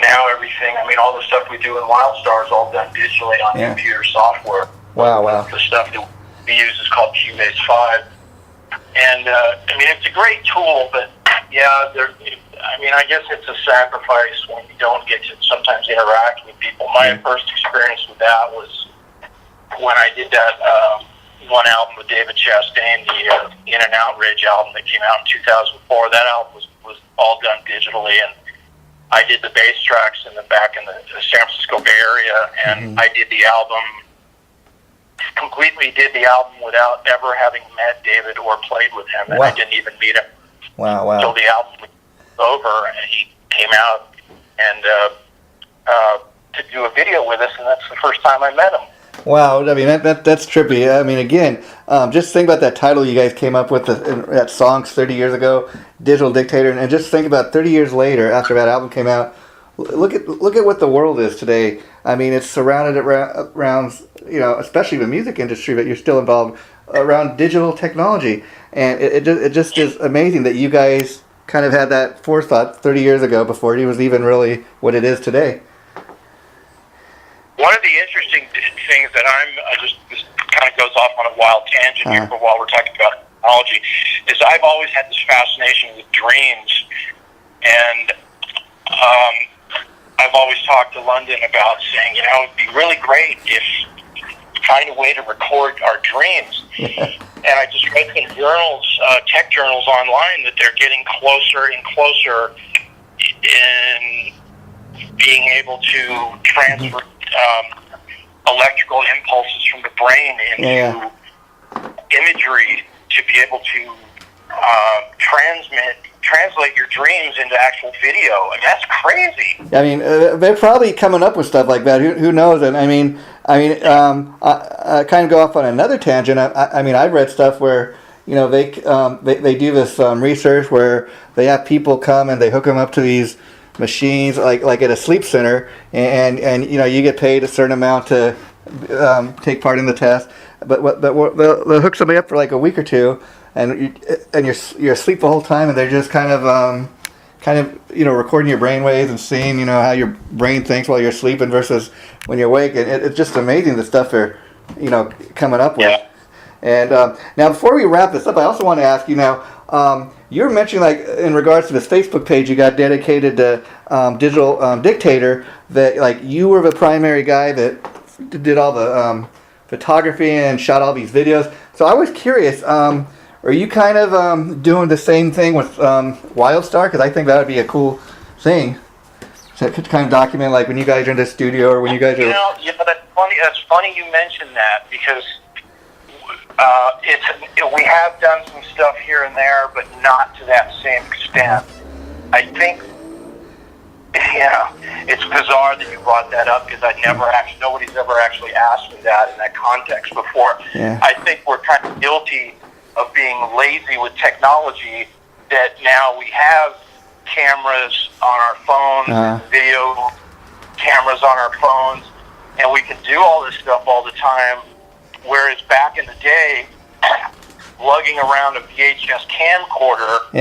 now everything, all the stuff we do in Wildstar is all done digitally on computer software. Wow. The stuff that we use is called Cubase 5. And, it's a great tool, but, I guess it's a sacrifice when you don't get to sometimes interact with people. My first experience with that was when I did that one album with David Chastain, the In and Outrage album that came out in 2004. That album was all done digitally, and I did the bass tracks back in the San Francisco Bay Area, and I did the album, completely did the album without ever having met David or played with him, and I didn't even meet him until the album was over, and he came out and to do a video with us, and that's the first time I met him. Wow, that's trippy. Again, just think about that title you guys came up with, that Songs 30 years ago, Digital Dictator, and just think about 30 years later, after that album came out, look at what the world is today. I mean, it's surrounded around especially the music industry, but you're still involved around digital technology, and it just is amazing that you guys kind of had that forethought 30 years ago before it was even really what it is today. One of the interesting things that this kind of goes off on a wild tangent here, but while we're talking about technology, is I've always had this fascination with dreams, and I've always talked to London about saying, it'd be really great if find a way to record our dreams. And I just read some journals, tech journals online, that they're getting closer and closer in being able to transfer electrical impulses from the brain into imagery to be able to translate your dreams into actual video. I mean, that's crazy. I mean, they're probably coming up with stuff like that. Who knows? And I kind of go off on another tangent. I mean, I've read stuff where they do this research where they have people come and they hook them up to these machines like at a sleep center, and you get paid a certain amount to take part in the test. But they'll hook somebody up for like a week or two, and you're asleep the whole time, and they're just kind of recording your brain waves and seeing how your brain thinks while you're sleeping versus when you're awake, and it's just amazing the stuff they're coming up with. Yeah. And now before we wrap this up, I also want to ask you now. You were mentioning, like, in regards to this Facebook page you got dedicated to Digital Dictator, that like you were the primary guy that did all the photography and shot all these videos. So I was curious, are you kind of doing the same thing with Wildstar? Because I think that would be a cool thing to kind of document, like when you guys are in the studio or when you guys are. That's funny. That's funny you mentioned that, because we have done some stuff here and there, but not to that same extent. I think, it's bizarre that you brought that up, because nobody's ever actually asked me that in that context before. Yeah. I think we're kind of guilty of being lazy with technology, that now we have cameras on our phones, video cameras on our phones, and we can do all this stuff all the time. Whereas back in the day, lugging around a VHS camcorder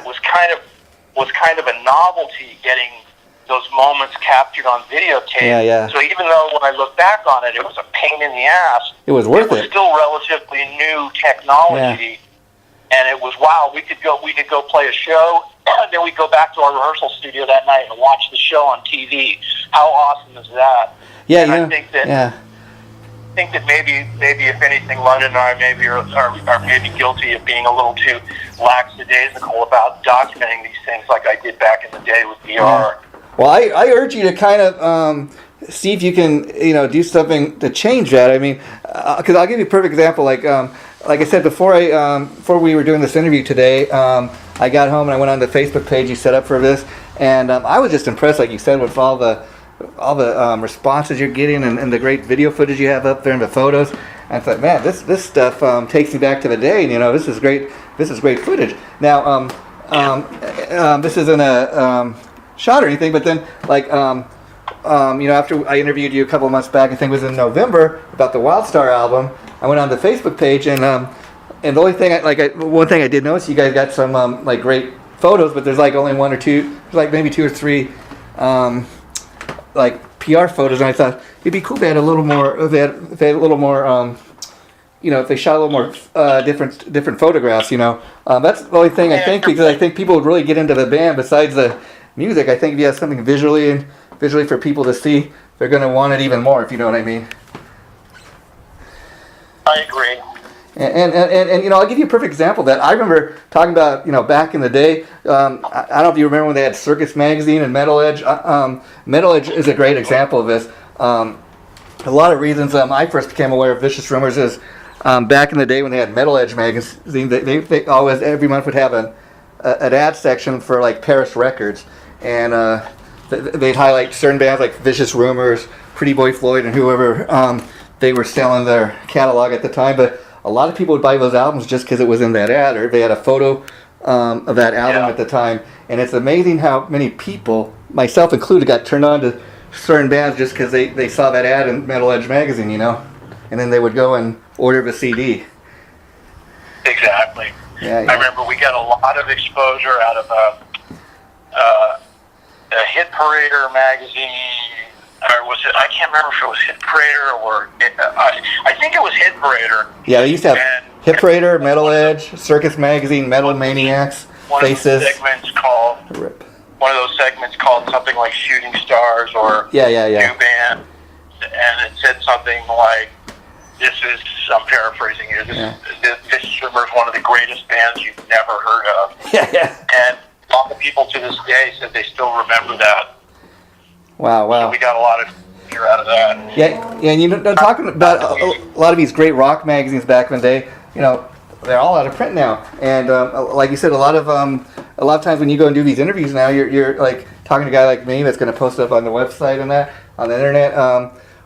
was kind of a novelty, getting those moments captured on videotape. So even though when I look back on it, it was a pain in the ass, it was worth it. It was still relatively new technology, and it was we could go play a show, and then we'd go back to our rehearsal studio that night and watch the show on TV. How awesome is that? Yeah, and I think that maybe if anything, London and I maybe are maybe guilty of being a little too lackadaisical about documenting these things like I did back in the day with VR. Yeah. Well, I urge you to kind of see if you can do something to change that. I mean, because I'll give you a perfect example. Like I said before we were doing this interview today, I got home and I went on the Facebook page you set up for this, and I was just impressed, like you said, with all the responses you're getting and the great video footage you have up there and the photos. And I thought, man, this stuff takes me back to the day. And, this is great. This is great footage. Now, this isn't a shot or anything, but then after I interviewed you a couple of months back, I think it was in November, about the Wildstar album, I went on the Facebook page, and the only thing one thing I did notice, you guys got some great photos, but there's only one or two, maybe two or three. PR photos, and I thought it'd be cool if they had a little more. If they had a little more, if they shot a little more different photographs. That's the only thing I think, because I think people would really get into the band besides the music. I think if you have something visually for people to see, they're going to want it even more. If you know what I mean. I agree. And I'll give you a perfect example of that. I remember talking about, back in the day, I don't know if you remember when they had Circus Magazine and Metal Edge. Metal Edge is a great example of this. A lot of reasons I first became aware of Vicious Rumors is back in the day when they had Metal Edge magazine, they always, every month, would have an ad section for Paris Records. And they'd highlight certain bands like Vicious Rumors, Pretty Boy Floyd, and whoever they were selling their catalog at the time. But a lot of people would buy those albums just because it was in that ad, or they had a photo of that album at the time. And it's amazing how many people, myself included, got turned on to certain bands just because they saw that ad in Metal Edge magazine, you know, and then they would go and order the CD. Exactly. Yeah, I remember we got a lot of exposure out of a Hit Parader magazine, or was it? I can't remember if it was Hit Parader or I think it was Hit Parader. Yeah, they used to have And Hit Parader, Metal Edge, Circus Magazine, Metal Maniacs, Bassist. One of those segments called something like Shooting Stars or Yeah. New Band, and it said something like, "This is," I'm paraphrasing here, "This is one of the greatest bands you've never heard of." Yeah. And a lot of people to this day said they still remember that. Wow. So we got a lot of fear out of that. Yeah, and you know, talking about a lot of these great rock magazines back in the day, you know, they're all out of print now. And like you said, a lot of times when you go and do these interviews now, you're like talking to a guy like me that's going to post up on the website and that on the internet.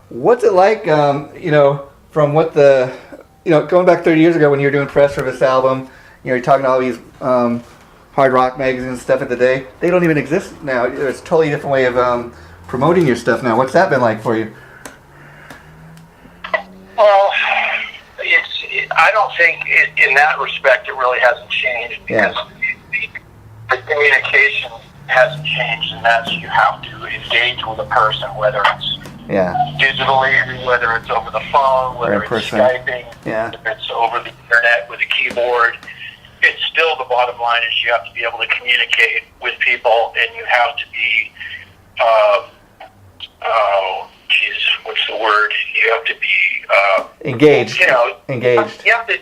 What's it like, you know, from what going back 30 years ago when you were doing press for this album, you know, you're talking to all these hard rock magazines and stuff of the day. They don't even exist now. There's a totally different way of promoting your stuff now. What's that been like for you? Well, I don't think in that respect it really hasn't changed because the communication hasn't changed, and that's you have to engage with a person, whether it's digitally, whether it's over the phone, whether it's Skyping, whether it's over the internet with a keyboard. It's still the bottom line is you have to be able to communicate with people, and you have to be, what's the word? You have to be engaged. You know, engaged. You have to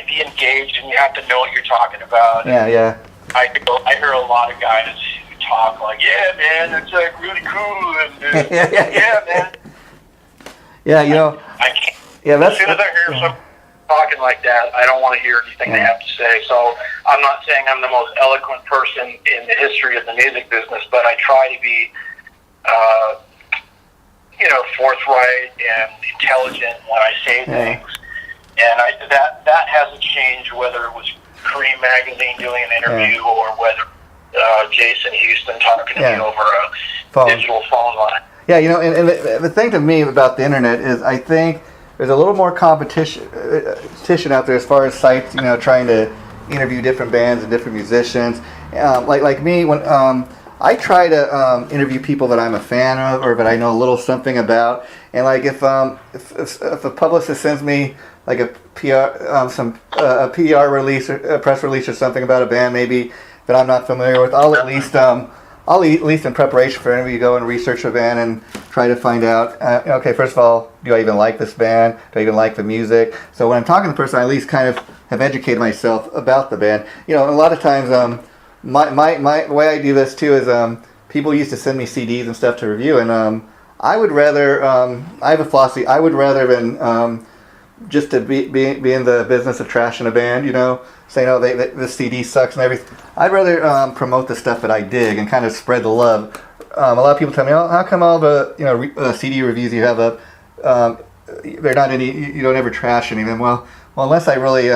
be engaged, and you have to know what you're talking about. Yeah. I hear a lot of guys who talk like, "Yeah, man, that's like really cool," and yeah, man. Yeah, you know. I can't. Yeah, as soon as I hear someone talking like that, I don't want to hear anything they have to say. So I'm not saying I'm the most eloquent person in the history of the music business, but I try to be, forthright and intelligent when I say things. And that hasn't changed, whether it was Cream Magazine doing an interview or whether Jason Houston talking to me over a digital phone line. Yeah, you know, and the thing to me about the internet is I think there's a little more competition out there as far as sites, you know, trying to interview different bands and different musicians. Like me, when I try to interview people that I'm a fan of or that I know a little something about, and like if a publicist sends me like a PR release or a press release or something about a band maybe that I'm not familiar with, I'll at least in preparation for an interview go and research a band and try to find out, okay, first of all, do I even like this band? Do I even like the music? So when I'm talking to the person, I at least kind of have educated myself about the band. You know, a lot of times, my way I do this too is people used to send me CDs and stuff to review, and I would rather, I have a philosophy, I would rather than just to be in the business of trashing a band, you know, saying, oh, this CD sucks and everything. I'd rather promote the stuff that I dig and kind of spread the love. A lot of people tell me, oh, how come all the CD reviews you have up, they're not any, you don't ever trash any of them? Well, unless I really,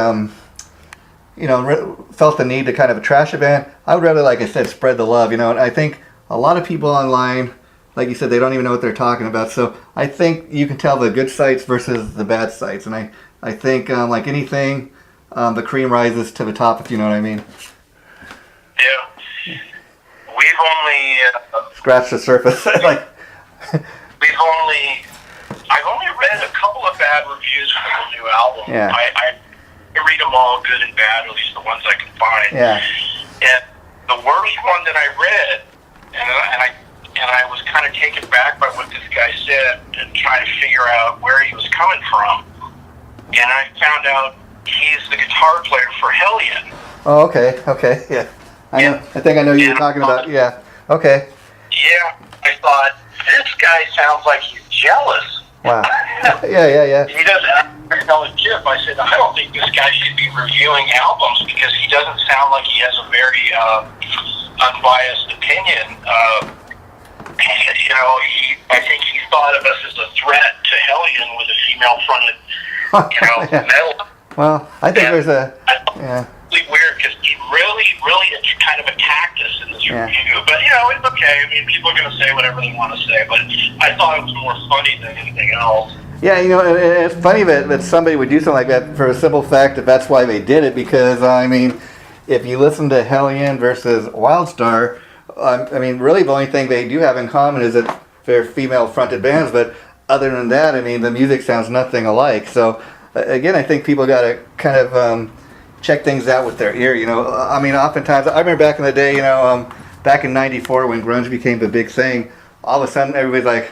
felt the need to kind of trash a band, I would rather, like I said, spread the love, you know. And I think a lot of people online, like you said, they don't even know what they're talking about. So I think you can tell the good sites versus the bad sites. And I think, like anything, the cream rises to the top, if you know what I mean. Yeah. We've only... scratched the surface. I've only read a couple of bad reviews for the new album. Yeah. I read them all, good and bad, at least the ones I can find. Yeah. And the worst one that I read, and I was kind of taken back by what this guy said and trying to figure out where he was coming from. And I found out he's the guitar player for Hellion. Oh, okay, yeah. I think I know who you're talking about. Yeah. Okay. Yeah, I thought, this guy sounds like he's jealous. Wow. Yeah. He doesn't. I tell Chip, I said, I don't think this guy should be reviewing albums because he doesn't sound like he has a very unbiased opinion. I think he thought of us as a threat to Hellion with a female-fronted, metal. Well, I think there's a... It's really weird because he really kind of attacked us in this review. Yeah. But, it's okay. I mean, people are going to say whatever they want to say, but I thought it was more funny than anything else. Yeah, it's funny that somebody would do something like that for a simple fact that that's why they did it, because, I mean, if you listen to Hellion versus Wildstar, I mean, really the only thing they do have in common is that they're female-fronted bands, but other than that, I mean, the music sounds nothing alike. So, again, I think people got to kind of check things out with their ear, I mean, oftentimes, I remember back in the day, back in '94 when grunge became the big thing, all of a sudden everybody's like,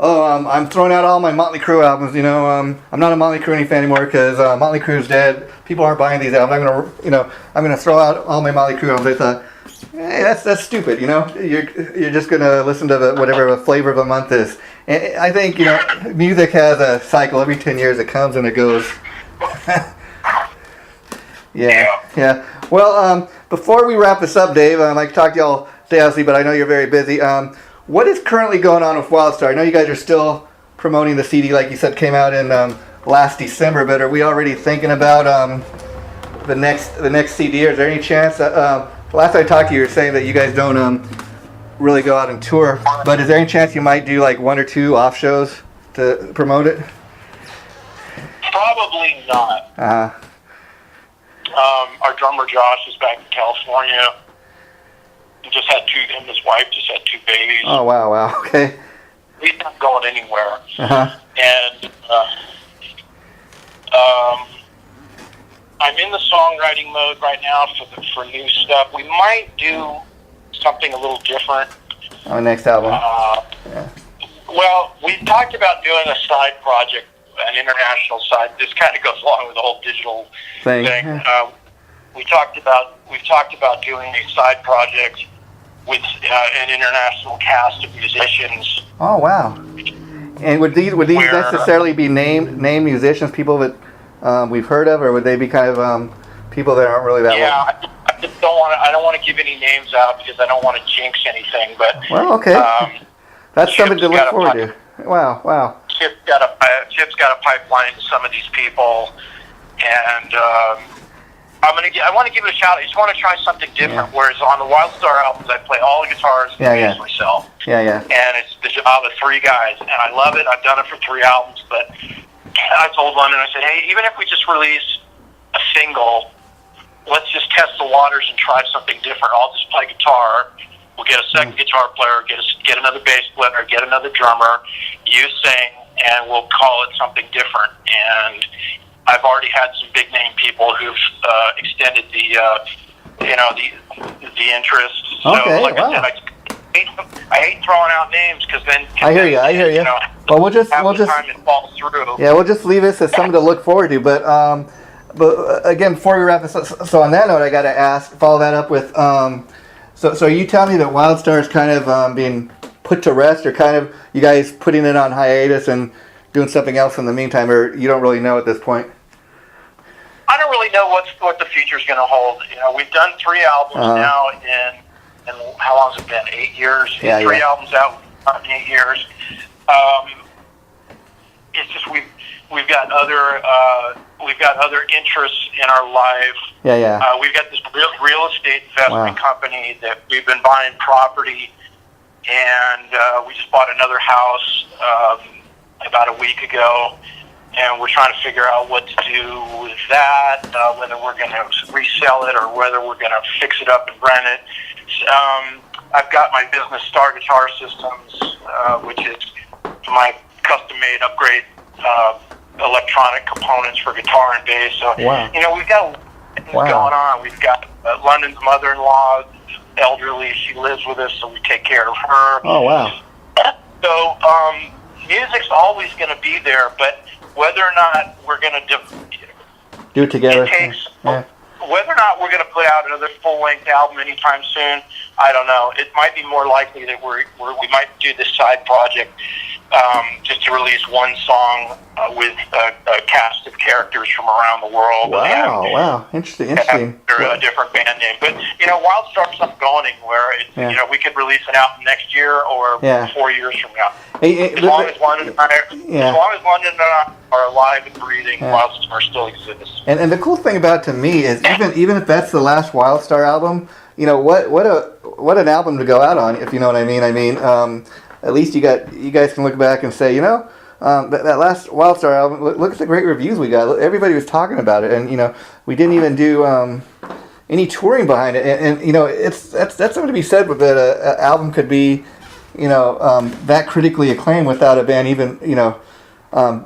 oh, I'm throwing out all my Motley Crue albums, I'm not a Motley Crue fan anymore because Motley Crue's dead. People aren't buying these albums. I'm gonna throw out all my Motley Crue albums. I thought, hey, that's stupid, You're just gonna listen to whatever the flavor of the month is. And I think, music has a cycle. Every 10 years it comes and it goes. Yeah. Well, before we wrap this up, Dave, I'd like to talk to y'all today, obviously, but I know you're very busy. What is currently going on with Wildstar? I know you guys are still promoting the CD, like you said, came out in last December, but are we already thinking about the next CD? Is there any chance? Last I talked to you were saying that you guys don't really go out and tour, but is there any chance you might do like one or two off shows to promote it? Probably not. Our drummer Josh is back in California. He just had him and his wife just had 2 babies. Oh, wow, okay. He's not going anywhere. And I'm in the songwriting mode right now for new stuff. We might do something a little different. On next album. Well, we talked about doing a side project, an international side. This kind of goes along with the whole digital thing. We've talked about doing a side project with an international cast of musicians. Oh, wow. And would these necessarily be named musicians, people that we've heard of, or would they be kind of people that aren't really that well? Yeah, I don't want to give any names out because I don't want to jinx anything. But okay, that's something to look forward to. Wow. Chip's got a pipeline to some of these people, and I want to give it a shot. I just want to try something different. Whereas on the Wildstar albums, I play all the guitars and bass myself. And it's the job of 3 guys, and I love it. I've done it for 3 albums, but I told London, I said, hey, even if we just release a single, let's just test the waters and try something different. I'll just play guitar. We'll get a second guitar player, get another bass player, get another drummer. You sing, and we'll call it something different. And I've already had some big name people who've extended the interest. So, I said, I hate throwing out names because then I hear you. Well, we'll just time it falls through. Yeah, we'll just leave this as something to look forward to. But again, before we wrap this up, so on that note, I got to follow that up with. So are you telling me that Wildstar is kind of being put to rest, or kind of you guys putting it on hiatus and doing something else in the meantime, or you don't really know at this point? I don't really know what the future's going to hold. We've done 3 albums now in how long has it been? 8 years. 3 albums out in 8 years. It's just we've got other interests in our life. We've got this real estate investment company that we've been buying property, and we just bought another house about a week ago. And we're trying to figure out what to do with that, whether we're going to resell it or whether we're going to fix it up and rent it. I've got my business, Starr Guitar Systems, which is my custom-made upgrade electronic components for guitar and bass. So, we've got things going on. We've got London's mother-in-law, elderly. She lives with us, so we take care of her. Oh, wow. So, music's always going to be there, but whether or not we're going to do it together, whether or not we're going to put out another full-length album anytime soon, I don't know. It might be more likely that we might do this side project just to release one song with a cast of characters from around the world. Wow, interesting. They're a different band name, but Wildstar's not going anywhere. We could release an album next year or 4 years from now. As long as London and I are alive and breathing, Wildstar still exists. And the cool thing about it to me is even if that's the last Wildstar album, what what an album to go out on, if you know what I mean. I mean, at least you guys can look back and say, that last Wildstar album, look at the great reviews we got. Everybody was talking about it, and we didn't even do any touring behind it, and that's something to be said with that an album could be, that critically acclaimed without a band even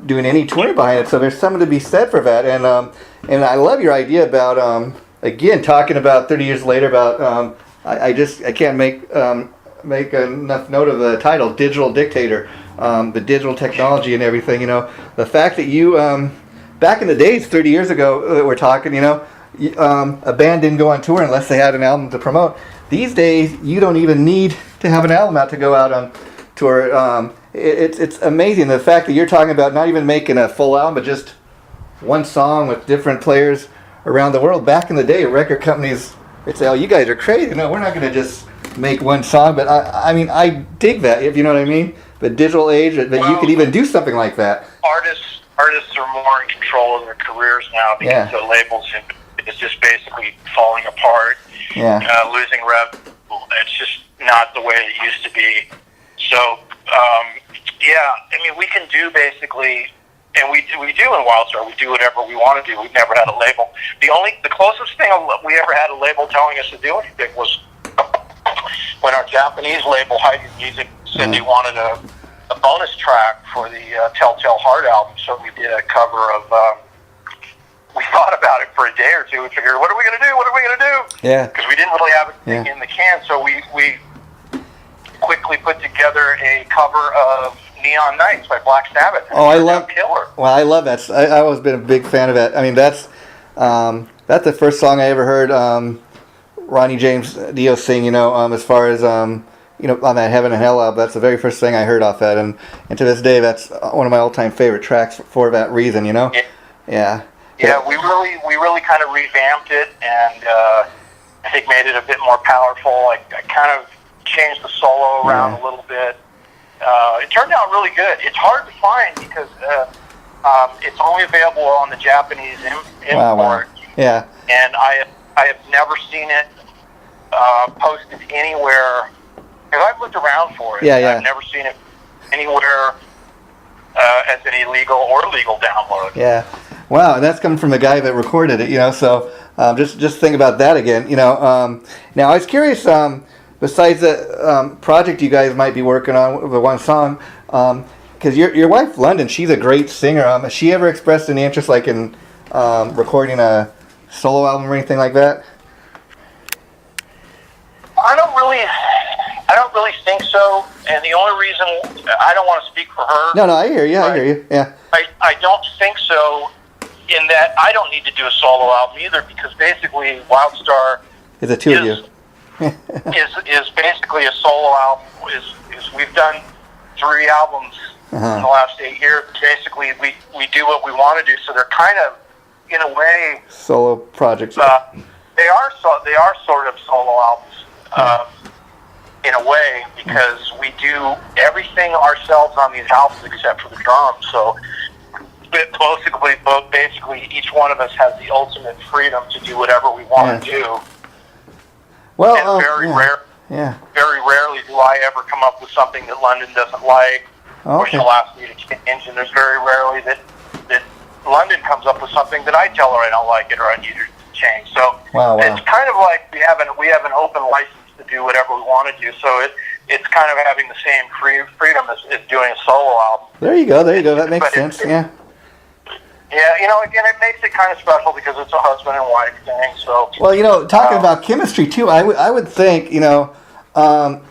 doing any touring behind it. So there's something to be said for that, and I love your idea about again talking about 30 years later about I can't make enough note of the title, Digital Dictator, the digital technology and everything. The fact that you back in the days 30 years ago we're talking, a band didn't go on tour unless they had an album to promote. These days you don't even need to have an album out to go out on tour. It's amazing the fact that you're talking about not even making a full album but just one song with different players around the world. Back in the day, record companies would say, "Oh, you guys are crazy. No, we're not going to just make one song." But I dig that, if you know what I mean. The digital age, that you could even do something like that. Artists are more in control of their careers now because the labels it's just basically falling apart. Yeah. Losing revenue. It's just not the way it used to be. So, we can do basically, and we do in Wildstar. We do whatever we want to do. We've never had a label. The closest thing we ever had a label telling us to do anything was when our Japanese label, Hellion Music, said they wanted a bonus track for the Telltale Heart album. So we did a cover of. We thought about it for a day or two. We figured, what are we going to do? What are we going to do? Yeah. Because we didn't really have it in the can. So we quickly put together a cover of Neon Nights by Black Sabbath. Oh, I love Killer. Well, I love that. I've always been a big fan of that. I mean, that's the first song I ever heard Ronnie James Dio sing. As far as on that Heaven and Hell album, that's the very first thing I heard off that, and to this day, that's one of my all-time favorite tracks for that reason. Yeah. Yeah, we really kind of revamped it, and I think made it a bit more powerful. I kind of changed the solo around a little bit. It turned out really good. It's hard to find because it's only available on the Japanese import. Wow. Yeah. And I have never seen it posted anywhere. Because I've looked around for it. Yeah. I've never seen it anywhere as an illegal or legal download. Yeah. Wow, and that's coming from the guy that recorded it, so just think about that again, Now, I was curious, besides the project you guys might be working on, the one song, because your wife, London, she's a great singer. Has she ever expressed any interest, like in recording a solo album or anything like that? I don't really think so, and the only reason, I don't want to speak for her. No, I hear you, yeah. I don't think so, in that I don't need to do a solo album either, because basically Wildstar is a two of you. is basically a solo album. Is we've done 3 albums in the last 8 years. Basically, we do what we want to do, so they're kind of, in a way, solo projects. They are sort of solo albums. In a way, because we do everything ourselves on these albums except for the drums. So basically, each one of us has the ultimate freedom to do whatever we want to do. Well, and very rarely do I ever come up with something that London doesn't like, or she'll ask me to change. And there's very rarely that London comes up with something that I tell her I don't like it or I need her to change. So it's kind of like we have an open license to do whatever we want to do, so it's kind of having the same freedom as doing a solo album. There you go, that makes sense, yeah. Yeah, again, it makes it kind of special because it's a husband and wife thing, so... Well, talking about chemistry, too, I would think,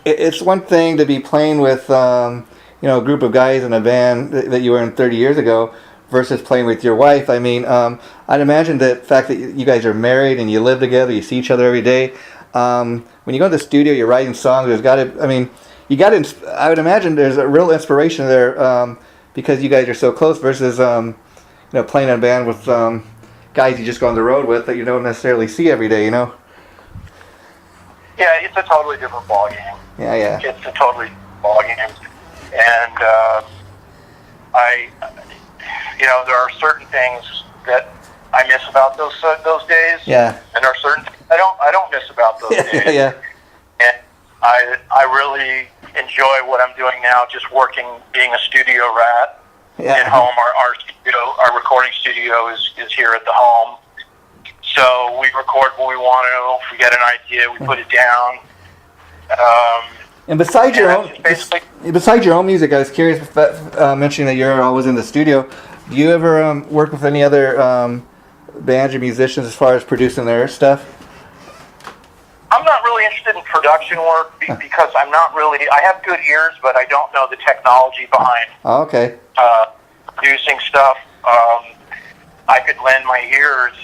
it's one thing to be playing with, a group of guys in a band that you were in 30 years ago versus playing with your wife. I mean, I'd imagine the fact that you guys are married and you live together, you see each other every day, when you go to the studio, you're writing songs. I would imagine there's a real inspiration there because you guys are so close versus playing in a band with guys you just go on the road with that you don't necessarily see every day. Yeah, it's a totally different ballgame. Yeah. It's a totally different ballgame, and there are certain things that I miss about those days. Yeah. And there are certain things I don't miss about those days. Yeah. I really enjoy what I'm doing now, just working, being a studio rat at home. Our recording studio is here at the home. So we record when we want to. If we get an idea, we put it down. And besides your own music, I was curious, mentioning that you're always in the studio. Do you ever work with any other bands or musicians as far as producing their stuff? I'm not really interested in production work because I'm not really. I have good ears, but I don't know the technology behind. Oh, okay. Producing stuff. I could lend my ears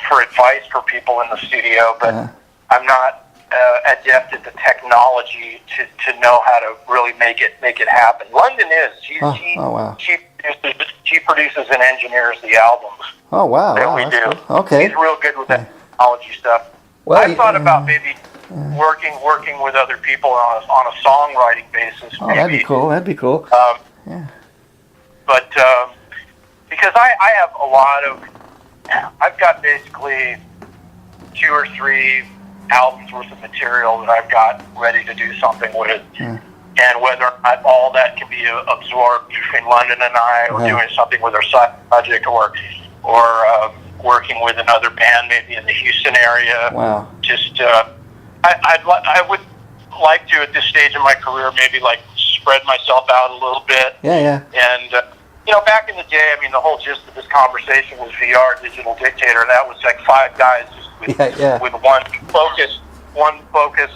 for advice for people in the studio, but I'm not adept at the technology to know how to really make it happen. London is. She produces and engineers the albums. Oh wow! That we do. Cool. Okay. He's real good with that technology stuff. Well, I thought about maybe working with other people on a songwriting basis. Oh, that'd be cool. That'd be cool. But because I have a lot of, I've got basically 2 or 3 albums worth of material that I've got ready to do something with. And whether or not all that can be absorbed between London and I, or doing something with our side project, or working with another band maybe in the Houston area. Wow. Just, I would like to, at this stage in my career, maybe like spread myself out a little bit. And, back in the day, I mean, the whole gist of this conversation was VR, Digital Dictator, and that was like 5 guys just with one focus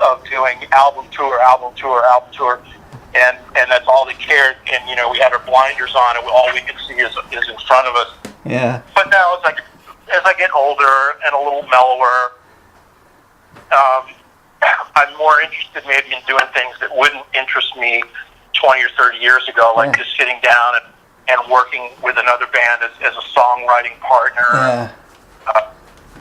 of doing album tour, and that's all they cared. And we had our blinders on, and all we could see is in front of us. Yeah. But now it's like, as I get older and a little mellower, I'm more interested maybe in doing things that wouldn't interest me 20 or 30 years ago, like just sitting down and working with another band as a songwriting partner,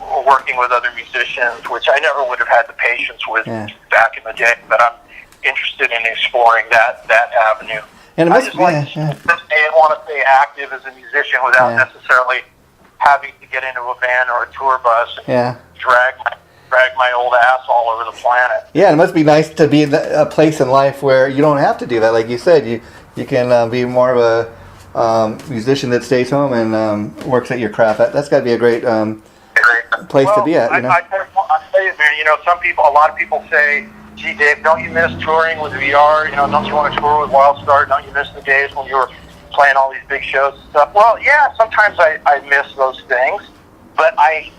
or working with other musicians, which I never would have had the patience with back in the day. But I'm interested in exploring that avenue. And I just want to stay active as a musician without necessarily having to get into a van or a tour bus and drag my old ass all over the planet. Yeah, it must be nice to be in a place in life where you don't have to do that. Like you said, you can be more of a musician that stays home and works at your craft. That's got to be a great place to be at. I tell you, man. A lot of people say, "Gee, Dave, don't you miss touring with VR? Don't you want to tour with Wildstar? Don't you miss the days when you were playing all these big shows and stuff?" Well, yeah, sometimes I miss those things, but I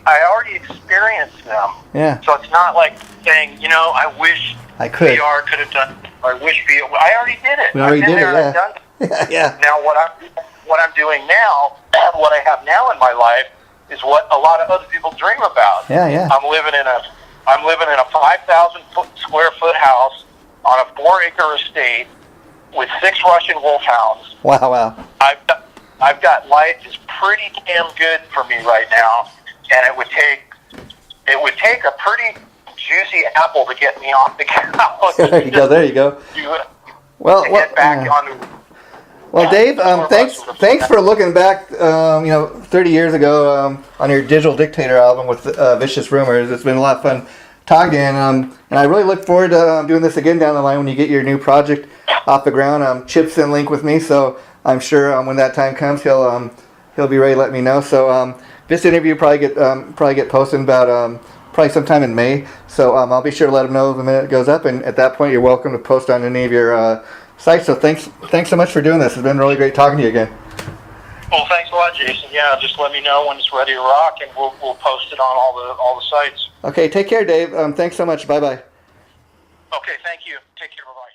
already experienced them. Yeah. So it's not like saying, I wish VR could have done. Or I wish VR. I already did it. I've been there. I've done it. Yeah. Now what I'm doing now, what I have now in my life, is what a lot of other people dream about. Yeah. I'm living in a 5,000 square foot house on a 4-acre estate with 6 Russian wolfhounds. Wow. I've got life is pretty damn good for me right now, and it would take a pretty juicy apple to get me off the couch. There you go. Get back on. Well, Dave, thanks for looking back, 30 years ago on your Digital Dictator album with Vicious Rumors. It's been a lot of fun talking, and I really look forward to doing this again down the line when you get your new project off the ground. Chip's in link with me, so I'm sure when that time comes, he'll be ready to let me know. So this interview probably get posted about probably sometime in May. So I'll be sure to let him know the minute it goes up, and at that point, you're welcome to post on any of your sites. So thanks so much for doing this. It's been really great talking to you again. Well, thanks a lot, Jason. Yeah, just let me know when it's ready to rock, and we'll post it on all the sites. Okay, take care, Dave. Thanks so much. Bye-bye. Okay, thank you. Take care. Bye-bye.